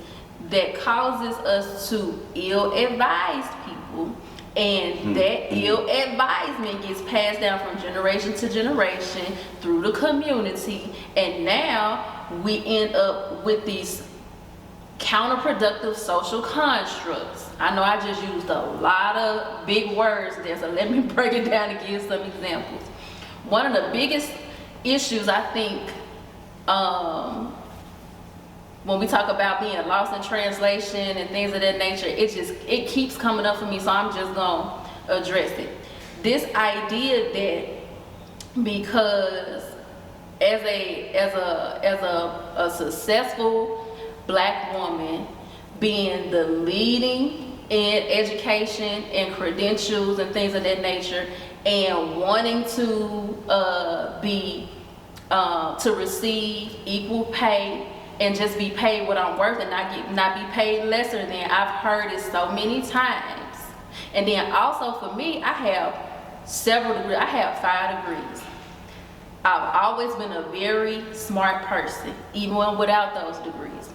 that causes us to ill-advise people, and that ill-advisement gets passed down from generation to generation through the community, and now we end up with these counterproductive social constructs. I know I just used a lot of big words there, so let me break it down and give some examples. One of the biggest issues, I think, when we talk about being lost in translation and things of that nature, it keeps coming up for me, so I'm just gonna address it. This idea that because as a successful Black woman, being the leading in education and credentials and things of that nature, and wanting to receive equal pay and just be paid what I'm worth and not be paid lesser than, I've heard it so many times. And then also for me, I have several degrees. I have 5 degrees. I've always been a very smart person, even without those degrees.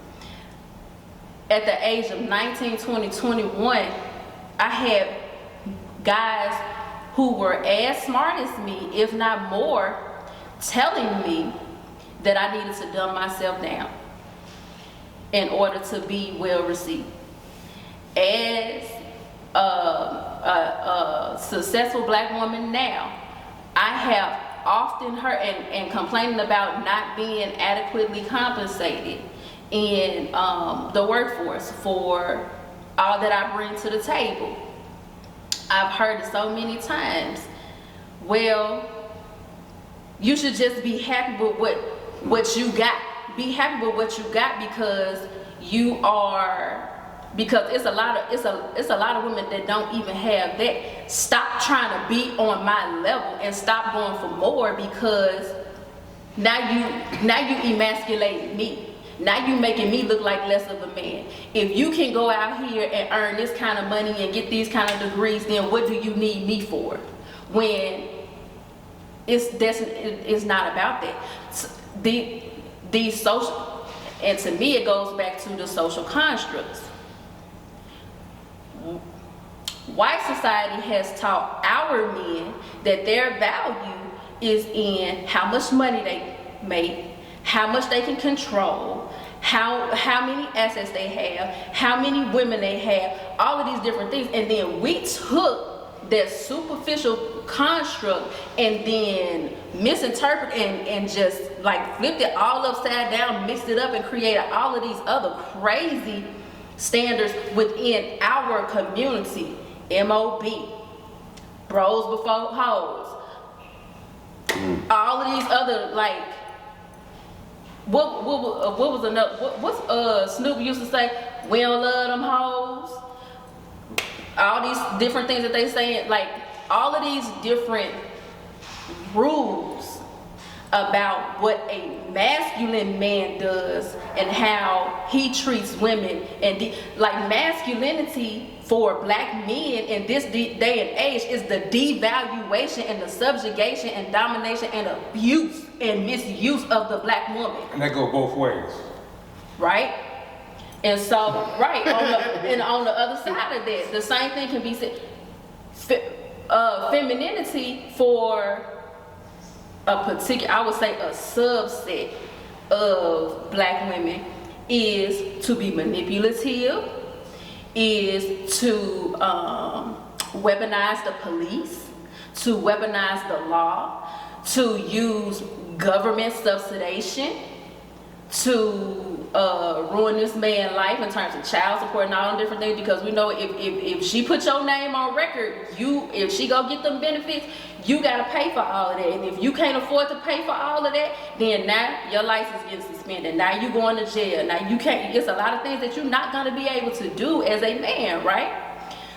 At the age of 19, 20, 21, I had guys who were as smart as me, if not more, telling me that I needed to dumb myself down in order to be well received. As a successful black woman now, I have often heard and complaining about not being adequately compensated in the workforce for all that I bring to the table. I've heard it so many times. Well, you should just be happy with what you got. Be happy with what you got because it's a lot of women that don't even have that. Stop trying to be on my level and stop going for more, because now you emasculating me. Now you making me look like less of a man. If you can go out here and earn this kind of money and get these kind of degrees, then what do you need me for? When it's not about that. These social, and to me it goes back to the social constructs. White society has taught our men that their value is in how much money they make, how much they can control, how many assets they have, how many women they have, all of these different things. And then we took that superficial construct and then misinterpreted and just like flipped it all upside down, mixed it up, and created all of these other crazy standards within our community. MOB, bros before hoes, all of these other, like, what was another, what's Snoop used to say, we don't love them hoes, all these different things that they say, like all of these different rules about what a masculine man does and how he treats women, and like masculinity for black men in this day and age is the devaluation and the subjugation and domination and abuse and misuse of the black woman. And that go both ways. Right? And so, right, on the other side of that, the same thing can be said. Femininity for a particular, I would say a subset of black women is to be manipulative, is to weaponize the police, to weaponize the law, to use government subsidization, to ruin this man's life in terms of child support and all them different things, because we know if she put your name on record, if she go get them benefits, you gotta pay for all of that. And if you can't afford to pay for all of that, then now your license gets suspended. Now you going to jail. Now you can't, it's a lot of things that you're not gonna be able to do as a man, right?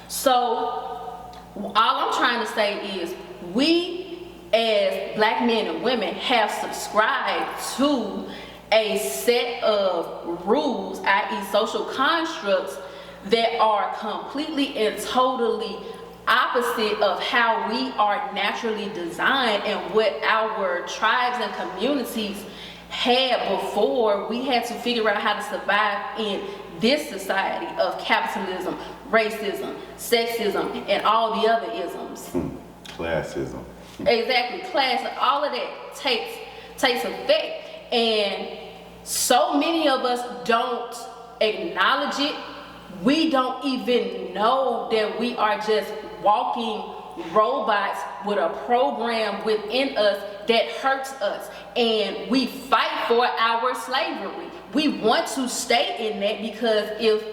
So all I'm trying to say is we as black men and women have subscribed to a set of rules, i.e. social constructs, that are completely and totally opposite of how we are naturally designed and what our tribes and communities had before we had to figure out how to survive in this society of capitalism, racism, sexism, and all the other isms. Classism. Exactly, class, all of that takes effect, and so many of us don't acknowledge it. We don't even know that we are just walking robots with a program within us that hurts us, and we fight for our slavery. We want to stay in that, because if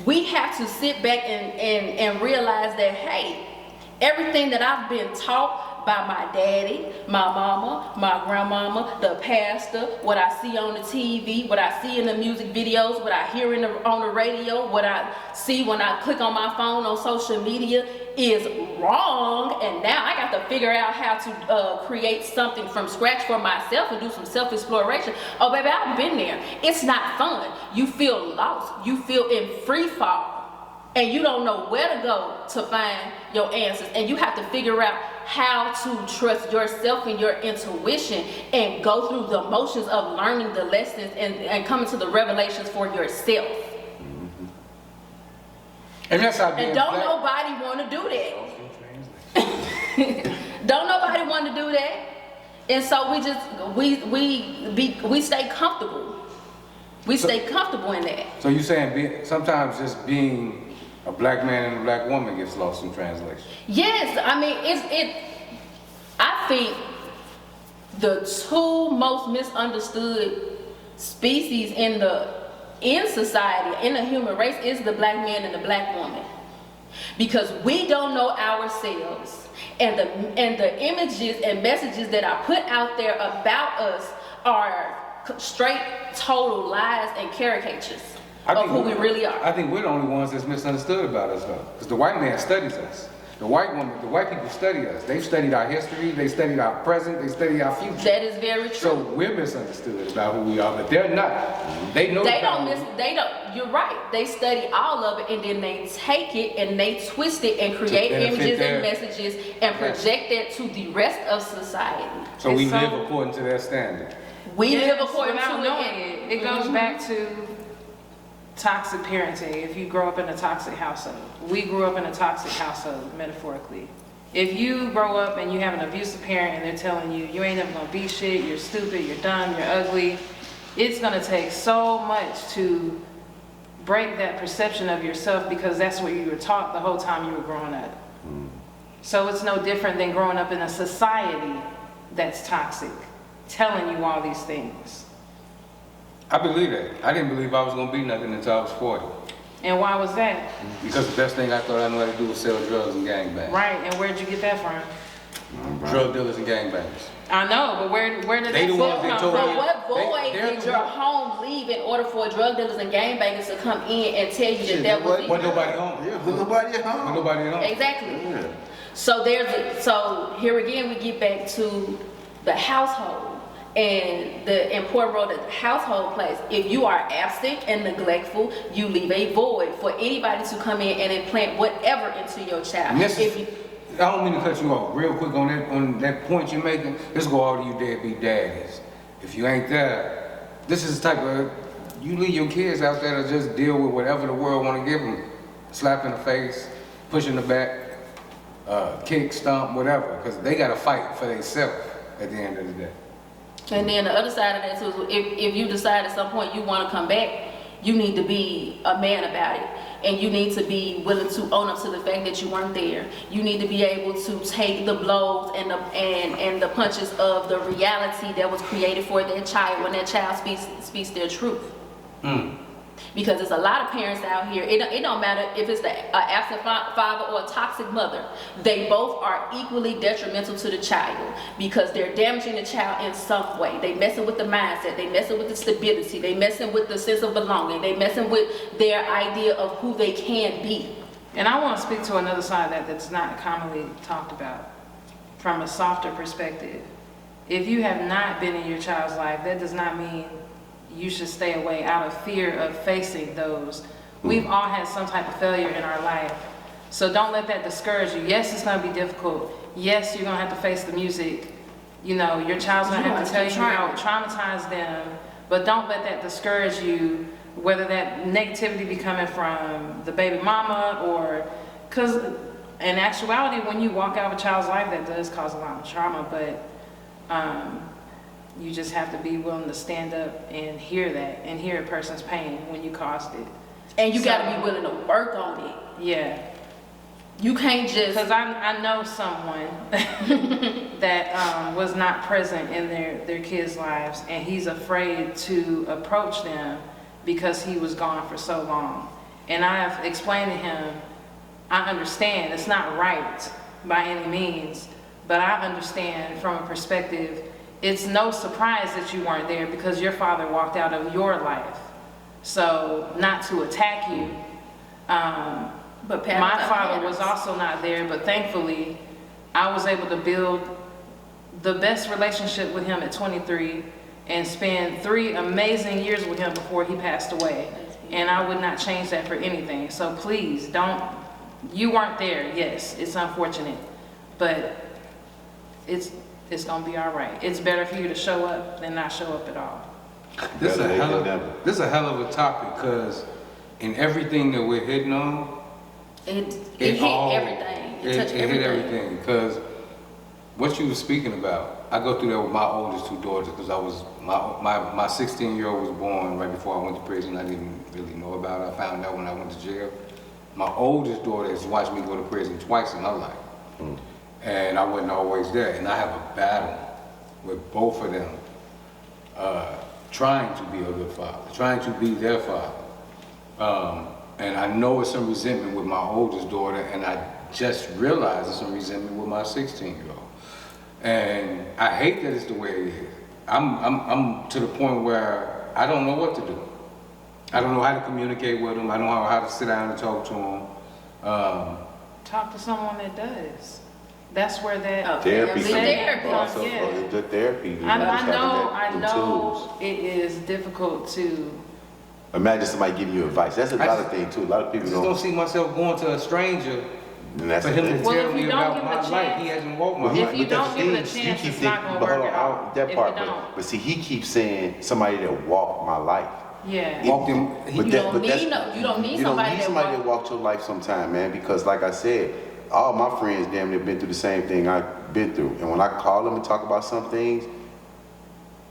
we have to sit back and realize that, hey, everything that I've been taught by my daddy, my mama, my grandmama, the pastor, what I see on the TV, what I see in the music videos, what I hear on the radio, what I see when I click on my phone on social media is wrong, and now I got to figure out how to create something from scratch for myself and do some self-exploration. Oh baby, I've been there. It's not fun. You feel lost. You feel in free fall. And you don't know where to go to find your answers. And you have to figure out how to trust yourself and your intuition and go through the motions of learning the lessons and coming to the revelations for yourself. And that's how. And don't nobody want to do that. Don't nobody want to do that. And so we stay comfortable. We stay comfortable in that. So you saying sometimes just being a black man and a black woman gets lost in translation? Yes, I mean I think the two most misunderstood species in society, in the human race, is the black man and the black woman. Because we don't know ourselves, and the images and messages that are put out there about us are straight total lies and caricatures of who we really are. I think we're the only ones that's misunderstood about us though, because the white man studies us. The white people study us. They've studied our history, they studied our present, they studied our future. That is very true. So we're misunderstood about who we are, but they're not. They know. You're right. They study all of it, and then they take it and they twist it and create images and messages and project that to the rest of society. So we live according to their standard. We live according to it. It goes back to toxic parenting. If you grow up in a toxic household, we grew up in a toxic household, metaphorically. If you grow up and you have an abusive parent and they're telling you, you ain't never gonna be shit, you're stupid, you're dumb, you're ugly, it's gonna take so much to break that perception of yourself, because that's what you were taught the whole time you were growing up. So it's no different than growing up in a society that's toxic, telling you all these things. I believe that. I didn't believe I was going to be nothing until I was 40. And why was that? Because the best thing I thought I knew how to do was sell drugs and gangbangs. Right, and where'd you get that from? Drug dealers and gangbangs. I know, but where did They that the ones that come told from? me. What void did your home leave in order for drug dealers and gangbangers to come in and tell you that was Wasn't nobody home. Yeah, but nobody at home. Wasn't nobody at home. Exactly. Yeah. So here again we get back to the household and the important role that the household plays. If you are absent and neglectful, you leave a void for anybody to come in and implant whatever into your child. I don't mean to cut you off real quick on that point you're making. Let's go all to you deadbeat daddies. If you ain't there, this is the type of, you leave your kids out there to just deal with whatever the world want to give them. Slap in the face, push in the back, kick, stomp, whatever, because they got to fight for themselves at the end of the day. And then the other side of that too is if you decide at some point you want to come back, you need to be a man about it. And you need to be willing to own up to the fact that you weren't there. You need to be able to take the blows and the punches of the reality that was created for that child when that child speaks their truth. Because there's a lot of parents out here, it don't matter if it's the absent father or a toxic mother, they both are equally detrimental to the child because they're damaging the child in some way. They messing with the mindset, they messing with the stability, they messing with the sense of belonging, they messing with their idea of who they can be. And I want to speak to another side of that that's not commonly talked about from a softer perspective. If you have not been in your child's life, that does not mean you should stay away out of fear of facing those. We've all had some type of failure in our life. So don't let that discourage you. Yes, it's going to be difficult. Yes, you're going to have to face the music. You know, your child's going to have to tell you how to traumatize them. But don't let that discourage you, whether that negativity be coming from the baby mama or... Because in actuality, when you walk out of a child's life, that does cause a lot of trauma. But you just have to be willing to stand up and hear that and hear a person's pain when you caused it. And you got to be willing to work on it. Yeah. You can't just... Because I know someone that was not present in their kids' lives, and he's afraid to approach them because he was gone for so long. And I've explained to him, I understand it's not right by any means, but I understand from a perspective, it's no surprise that you weren't there because your father walked out of your life. So not to attack you, but my father was also not there, but thankfully I was able to build the best relationship with him at 23 and spend 3 amazing years with him before he passed away. And I would not change that for anything. So please don't, you weren't there. Yes, it's unfortunate, but it's gonna be all right. It's better for you to show up than not show up at all. This is a hell of a topic because in everything that we're hitting on, it hit everything. It touched everything. Hit everything because what you were speaking about, I go through that with my oldest two daughters because I was my 16-year-old was born right before I went to prison. I didn't really know about it. I found out when I went to jail. My oldest daughter has watched me go to prison twice in her life, and I wasn't always there. And I have a battle with both of them, trying to be a good father, trying to be their father. And I know it's some resentment with my oldest daughter, and I just realized there's some resentment with my 16-year-old. And I hate that it's the way it is. I'm to the point where I don't know what to do. I don't know how to communicate with them. I don't know how to sit down and talk to them. Talk to someone that does. That's where that Therapy. Therapy. Also, Yeah. the therapy. You I them know tools. it is difficult to. Imagine somebody giving you advice. That's another thing too. A lot of I people just don't see myself going to a stranger And that's for the him to thing. Well, tell if me you don't about give him my a life. chance- He hasn't walked my Well, life. If you but that's don't give it a the thing, chance, you it's keep not thinking, gonna but hold work on, out that if part, you don't. but see, he keeps saying somebody that walked my life. Yeah. Walked him. But You that- don't but that's- need no- you don't need you somebody that somebody walk- that walked your life sometime, man. Because like I said, all my friends damn near been through the same thing I've been through, and when I call them and talk about some things,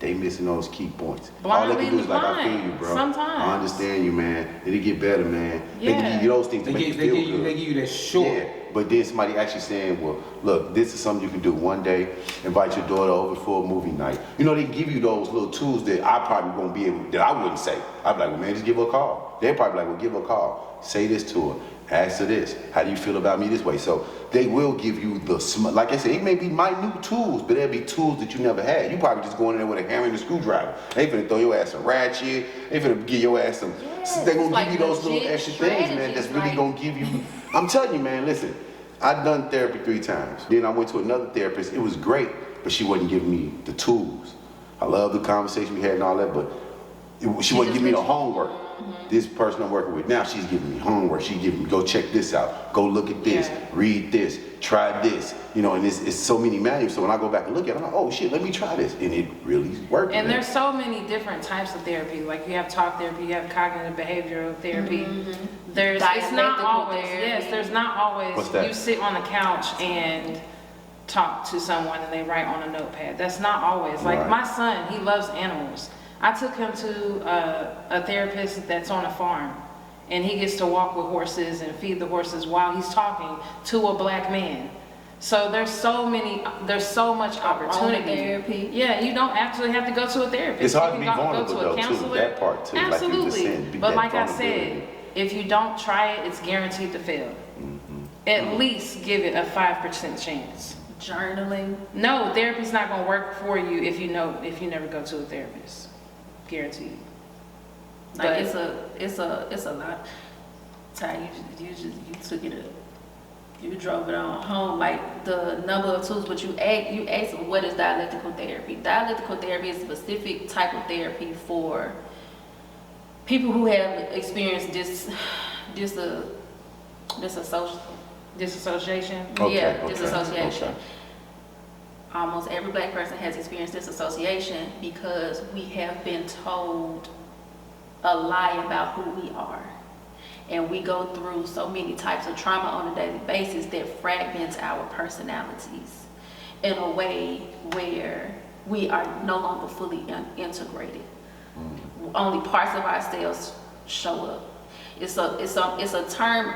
they missing those key points. All they can do is like, I feel you, bro. Sometimes. I understand you, man. It'll get better, man. They can Yeah. give you those things to They make you give feel you good. that short. Yeah, but then somebody actually saying, well, look, this is something you can do one day. Invite your daughter over for a movie night. You know, they can give you those little tools that I probably won't be able, that I wouldn't say. I'd be like, well, man, just give her a call. They're probably like, well, give her a call. Say this to her. Ask her this. How do you feel about me this way? So they will give you the, like I said, it may be minute tools, but there'll be tools that you never had. You probably just go in there with a hammer and a screwdriver. They finna throw your ass some ratchet. They finna give your ass some, Yes, they gonna like give you those little legit extra things, man, that's strategies, really like- gonna give you, I'm telling you, man, listen, I've done therapy 3 times. Then I went to another therapist. It was great, but she wasn't giving me the tools. I love the conversation we had and all that, but she wasn't giving me the homework. This person I'm working with now, she's giving me homework. She's giving me, go check this out, go look at this, Yeah. read this, try this. You know, and it's so many manuals. So when I go back and look at it, I'm like, oh shit, let me try this. And it really worked. And man. there's so many different types of therapy. Like you have talk therapy, you have cognitive behavioral therapy. There's it's not Dialectical always therapy. yes, there's not always What's that? you sit on the couch and talk to someone and they write on a notepad. That's not always. Like Right. my son, he loves animals. I took him to a therapist that's on a farm, and he gets to walk with horses and feed the horses while he's talking to a black man. So there's so much opportunity. therapy. Yeah, you don't actually have to go to a therapist. It's hard You to can be go vulnerable to a though, too. counselor. That part too, like you just Absolutely. said, But that like I vulnerability. said, if you don't try it, it's guaranteed to fail. At least give it a 5% chance. Journaling. No, therapy's not gonna work for you if you never go to a therapist. Guaranteed. Like But- it's a lot. Ty, you took it up. You drove it on home, like the number of tools, but you asked what is dialectical therapy? Dialectical therapy is a specific type of therapy for people who have experienced Disassociation. disassociation. Okay. Almost every black person has experienced disassociation because we have been told a lie about who we are. And we go through so many types of trauma on a daily basis that fragments our personalities in a way where we are no longer fully integrated. Only parts of ourselves show up. It's a term.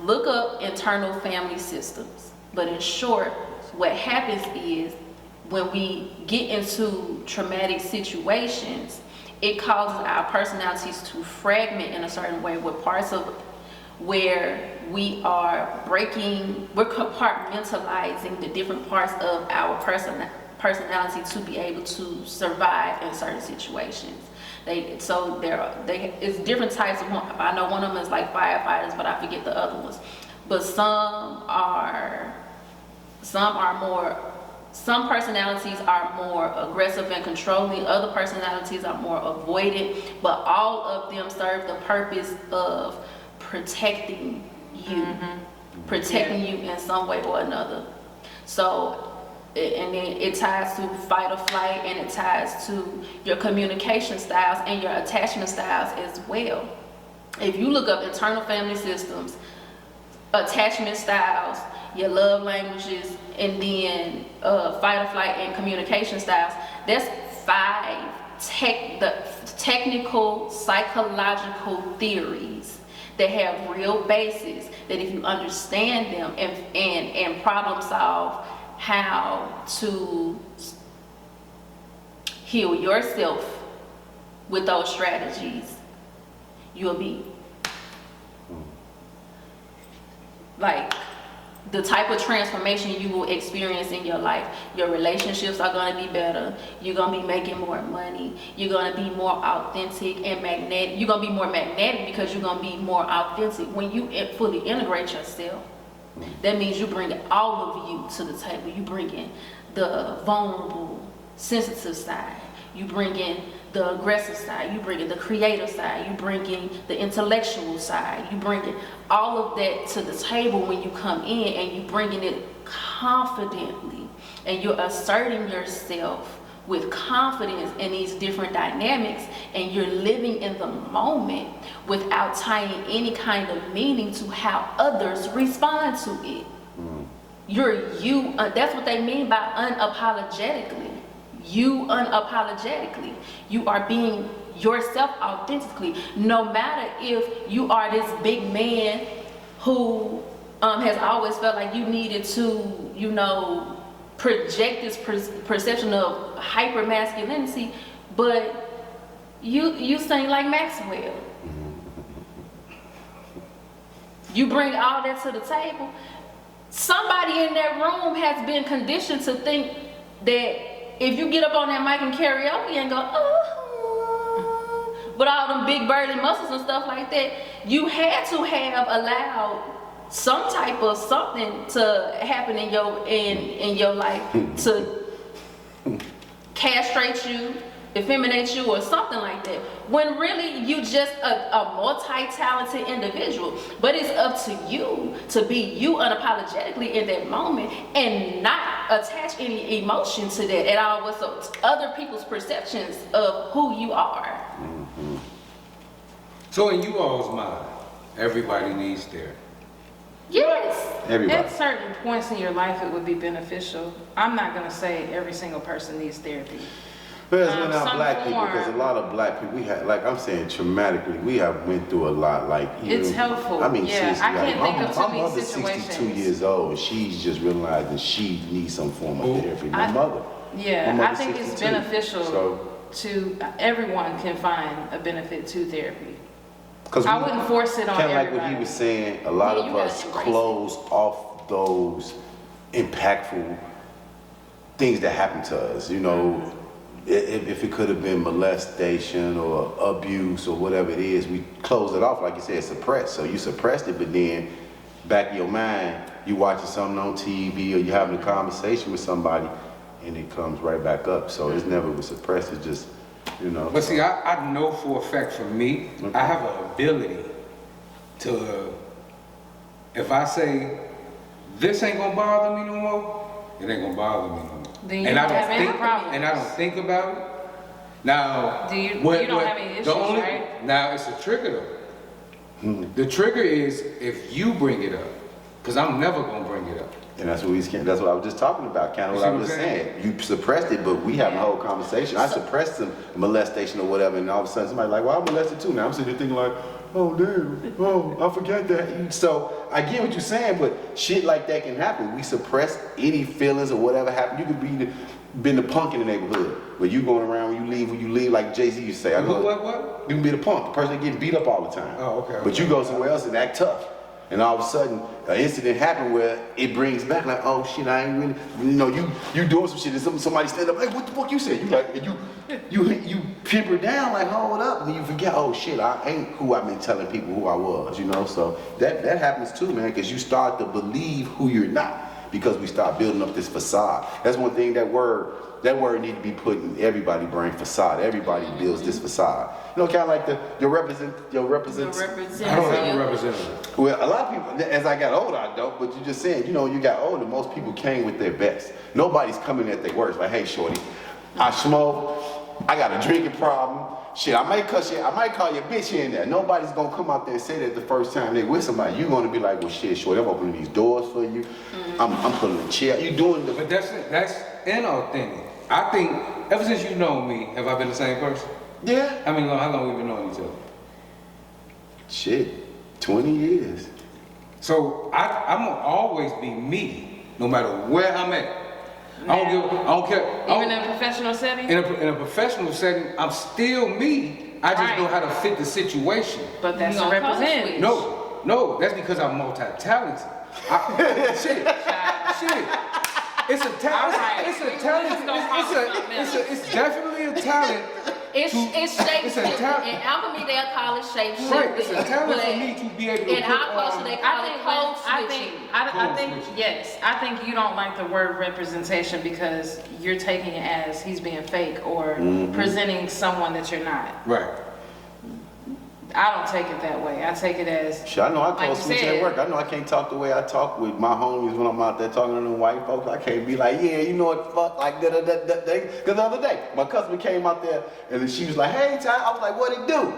Look up internal family systems. But in short, what happens is when we get into traumatic situations, it causes our personalities to fragment in a certain way with parts of where we're compartmentalizing the different parts of our personality to be able to survive in certain situations. It's different types of, I know one of them is like firefighters, but I forget the other ones. But some personalities are more aggressive and controlling. Other personalities are more avoidant, but all of them serve the purpose of protecting you, you in some way or another. So, and then it ties to fight or flight, and it ties to your communication styles and your attachment styles as well. If you look up internal family systems, attachment styles, your love languages, and then fight or flight and communication styles. That's 5 technical psychological theories that have real basis, that if you understand them and problem solve how to heal yourself with those strategies, you'll be like the type of transformation you will experience in your life. Your relationships are going to be better. You're going to be making more money. You're going to be more authentic and magnetic. You're going to be more magnetic because you're going to be more authentic. When you fully integrate yourself, that means you bring all of you to the table. You bring in the vulnerable, sensitive side. You bring in the aggressive side. You bring in the creative side. You bring in the intellectual side. You bring in all of that to the table when you come in, and you bringing it confidently, and you're asserting yourself with confidence in these different dynamics, and you're living in the moment without tying any kind of meaning to how others respond to it. You're you. That's what they mean by unapologetically. You unapologetically. You are being yourself authentically. No matter if you are this big man who has always felt like you needed to, you know, project this perception of hyper masculinity, but you sing like Maxwell. You bring all that to the table. Somebody in that room has been conditioned to think that if you get up on that mic and karaoke and go, oh, with all them big burly muscles and stuff like that, you had to have allowed some type of something to happen in your life to castrate you, effeminate you, or something like that. When really you just a multi-talented individual. But it's up to you to be you unapologetically in that moment and not attach any emotion to that at all with other people's perceptions of who you are. So in you all's mind, everybody needs therapy. Yes. Everybody. At certain points in your life, it would be beneficial. I'm not going to say every single person needs therapy. But we're not Some black people, form. because a lot of black people, we have, like I'm saying, traumatically, we have went through a lot. Like It's helpful. I mean, Yeah, seriously, I can't like, think of my too many mother's situations. 62 years old, and she's just realizing she needs some form of Who? therapy. My mother. Yeah, My I mother's think it's 62, beneficial so- to everyone can find a benefit to therapy. Cause I wouldn't force it on Kind of like what everybody. he was saying, a lot Yeah, of you gotta us embrace close off those impactful things that happen to us. You know, if it could have been molestation or abuse or whatever it is, we close it off, like you said, suppressed. So you suppressed it, but then back in your mind, you watching something on TV or you having a conversation with somebody, and it comes right back up. So it's never was suppressed. It's just, you know. But see, I know for a fact for me, Okay. I have an ability to, if I say, this ain't gonna bother me no more, it ain't gonna bother me no more. Then you And I don't have any think, problems. and I don't think about it. Now, Do you don't have any issues, right? Now it's a trigger though. The trigger is if you bring it up, because I'm never gonna bring it up. And that's what I was just talking about, kind of what I was just saying. You suppressed it, but we having a whole conversation. I suppressed some molestation or whatever, and all of a sudden somebody like, well, I'm molested too. Now I'm sitting there thinking like, oh damn, oh, I forgot that. So I get what you're saying, but shit like that can happen. We suppress any feelings or whatever happened. You could been the punk in the neighborhood, where you going around when you leave, like Jay-Z used to say. What? You can be the punk, the person that getting beat up all the time. Oh, okay. But you go somewhere else and act tough. And all of a sudden, an incident happened where it brings back like, oh shit, I ain't really, you know, you doing some shit and somebody stand up, like, what the fuck you said? You like, you pimper down, like, hold up, and then you forget, oh shit, I ain't who I've been telling people who I was, you know? So that happens too, man, because you start to believe who you're not, because we start building up this facade. That's one thing, that word need to be put in everybody's brain, facade. Everybody builds this facade. You know, kind of like your representative. I don't have a representative. Well, a lot of people, as I got older, I don't, but you just saying, you know, you got older, most people came with their best. Nobody's coming at their worst. Like, hey, shorty, I smoke, I got a drinking problem. Shit, I might call your bitch here and there. Nobody's gonna come out there and say that the first time they with somebody. You're gonna be like, well, shit, short, I'm opening these doors for you. I'm putting a chair. You doing the. But that's inauthentic. I think ever since you know me, have I been the same person? Yeah. I mean, how long we been knowing each other? Shit, 20 years. So I'm gonna always be me, no matter where I'm at. I don't care. Even in a professional setting? In a professional setting, I'm still me. I just know how to fit the situation. But that's You gonna representative. No, that's because I'm multi-talented. Shit. It's a talent. Alright. It's definitely a talent. It's shape it's a shifting. talent. In alchemy, they'll call it shape shifting. Right, it's a talent for But me to be able to in put our culture, they call it code switching. Yes, I think you don't like the word representation because you're taking it as he's being fake or presenting someone that you're not. Right. I don't take it that way. I take it as, Shit, I know I like call you switch said, at work. I know I can't talk the way I talk with my homies when I'm out there talking to them white folks. I can't be like, yeah, you know what, fuck, like da. Because the other day, my customer came out there and then she was like, hey, Ty. I was like, what it do?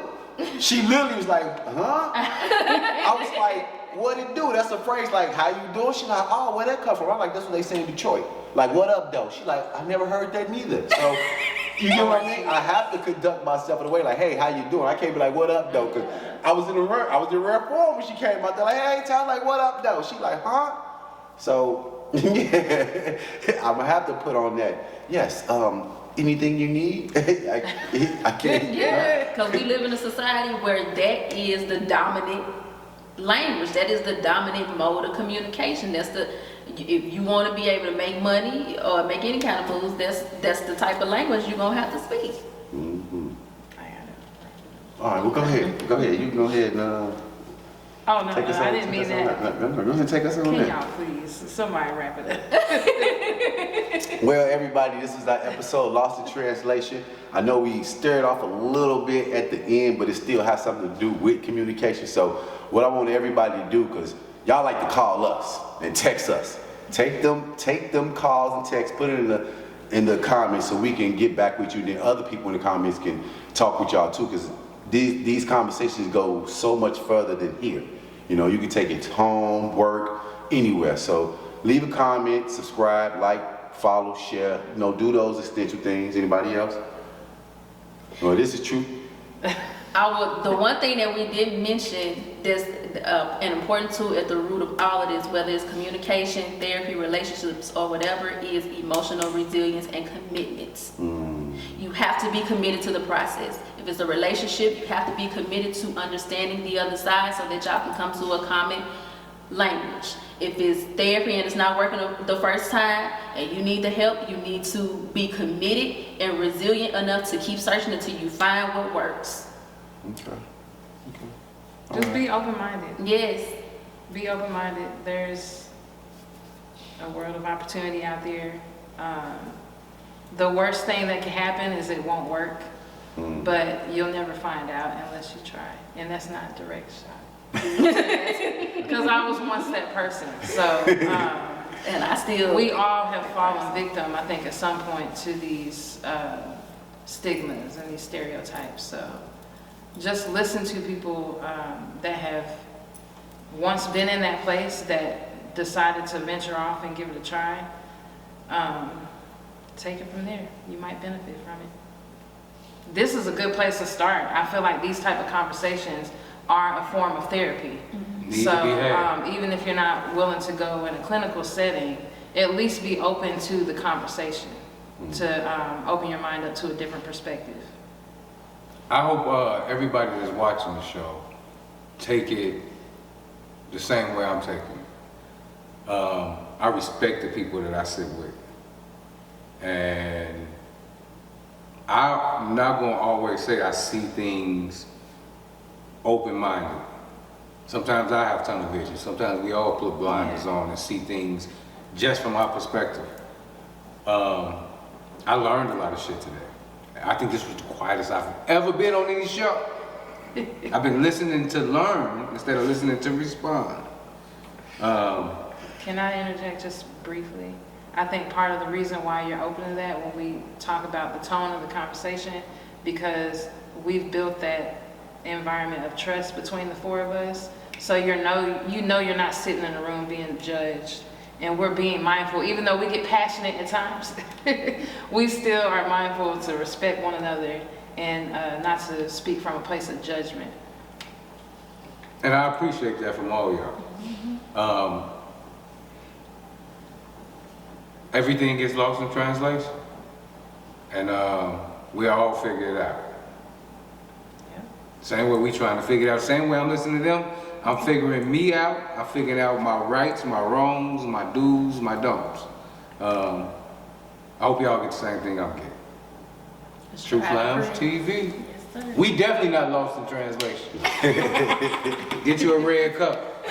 She literally was like, huh? I was like, what it do? That's a phrase like, how you doing? She like, oh, where that come from? I'm like, that's what they say in Detroit. Like, what up, though? She like, I never heard that neither. So, you know what I mean? I have to conduct myself in a way like, hey, how you doing? I can't be like, what up, though? Because I was in rare form when she came out there like, hey, Ty, like, what up, though? She like, huh? So, yeah, I'm going to have to put on that. Yes, anything you need? I can't. Yeah, because we live in a society where that is the dominant language. That is the dominant mode of communication. If you want to be able to make money or make any kind of moves, that's the type of language you're gonna have to speak. Mm-hmm. All right, well, go ahead. You can go ahead and take us I on. didn't mean that. No, go ahead and take us on Can that. y'all please, somebody wrap it up. Well, everybody, this is our episode, Lost in Translation. I know we stirred off a little bit at the end, but it still has something to do with communication. So what I want everybody to do, because y'all like to call us and text us. Take them calls and texts, put it in the comments so we can get back with you. Then other people in the comments can talk with y'all too, because these conversations go so much further than here. You know, you can take it to home, work, anywhere. So leave a comment, subscribe, like, follow, share. You know, do those essential things. Anybody else? Well, this is true. The one thing that we didn't mention that's an important tool at the root of all of this, whether it's communication, therapy, relationships, or whatever, is emotional resilience and commitments. You have to be committed to the process. If it's a relationship, you have to be committed to understanding the other side so that y'all can come to a common language. If it's therapy and it's not working the first time and you need the help, you need to be committed and resilient enough to keep searching until you find what works. Okay. Just be open-minded. Yes. Be open-minded. There's a world of opportunity out there. The worst thing that can happen is it won't work, but you'll never find out unless you try. And that's not a direct shot. Because I was once that person. So, and we all have fallen victim, I think, at some point to these stigmas and these stereotypes. So just listen to people that have once been in that place, that decided to venture off and give it a try. Take it from there. You might benefit from it. This is a good place to start. I feel like these type of conversations are a form of therapy. So even if you're not willing to go in a clinical setting, at least be open to the conversation, to open your mind up to a different perspective. I hope everybody that's watching the show take it the same way I'm taking it. I respect the people that I sit with. And I'm not gonna always say I see things open-minded. Sometimes I have tunnel vision. Sometimes we all put blinders on and see things just from our perspective. I learned a lot of shit today. I think this was the quietest I've ever been on any show. I've been listening to learn instead of listening to respond. Can I interject just briefly? I think part of the reason why you're open to that when we talk about the tone of the conversation, because we've built that environment of trust between the four of us. So you know you're not sitting in a room being judged, and we're being mindful. Even though we get passionate at times, we still are mindful to respect one another and not to speak from a place of judgment. And I appreciate that from all y'all. Everything gets lost in translation, and we all figure it out. Yeah. Same way we trying to figure it out. Same way I'm listening to them, I'm figuring me out. I'm figuring out my rights, my wrongs, my do's, my don'ts. I hope y'all get the same thing I'm getting. Truth Lounge TV. Yes, sir. We definitely not lost in translation. Get you a red cup.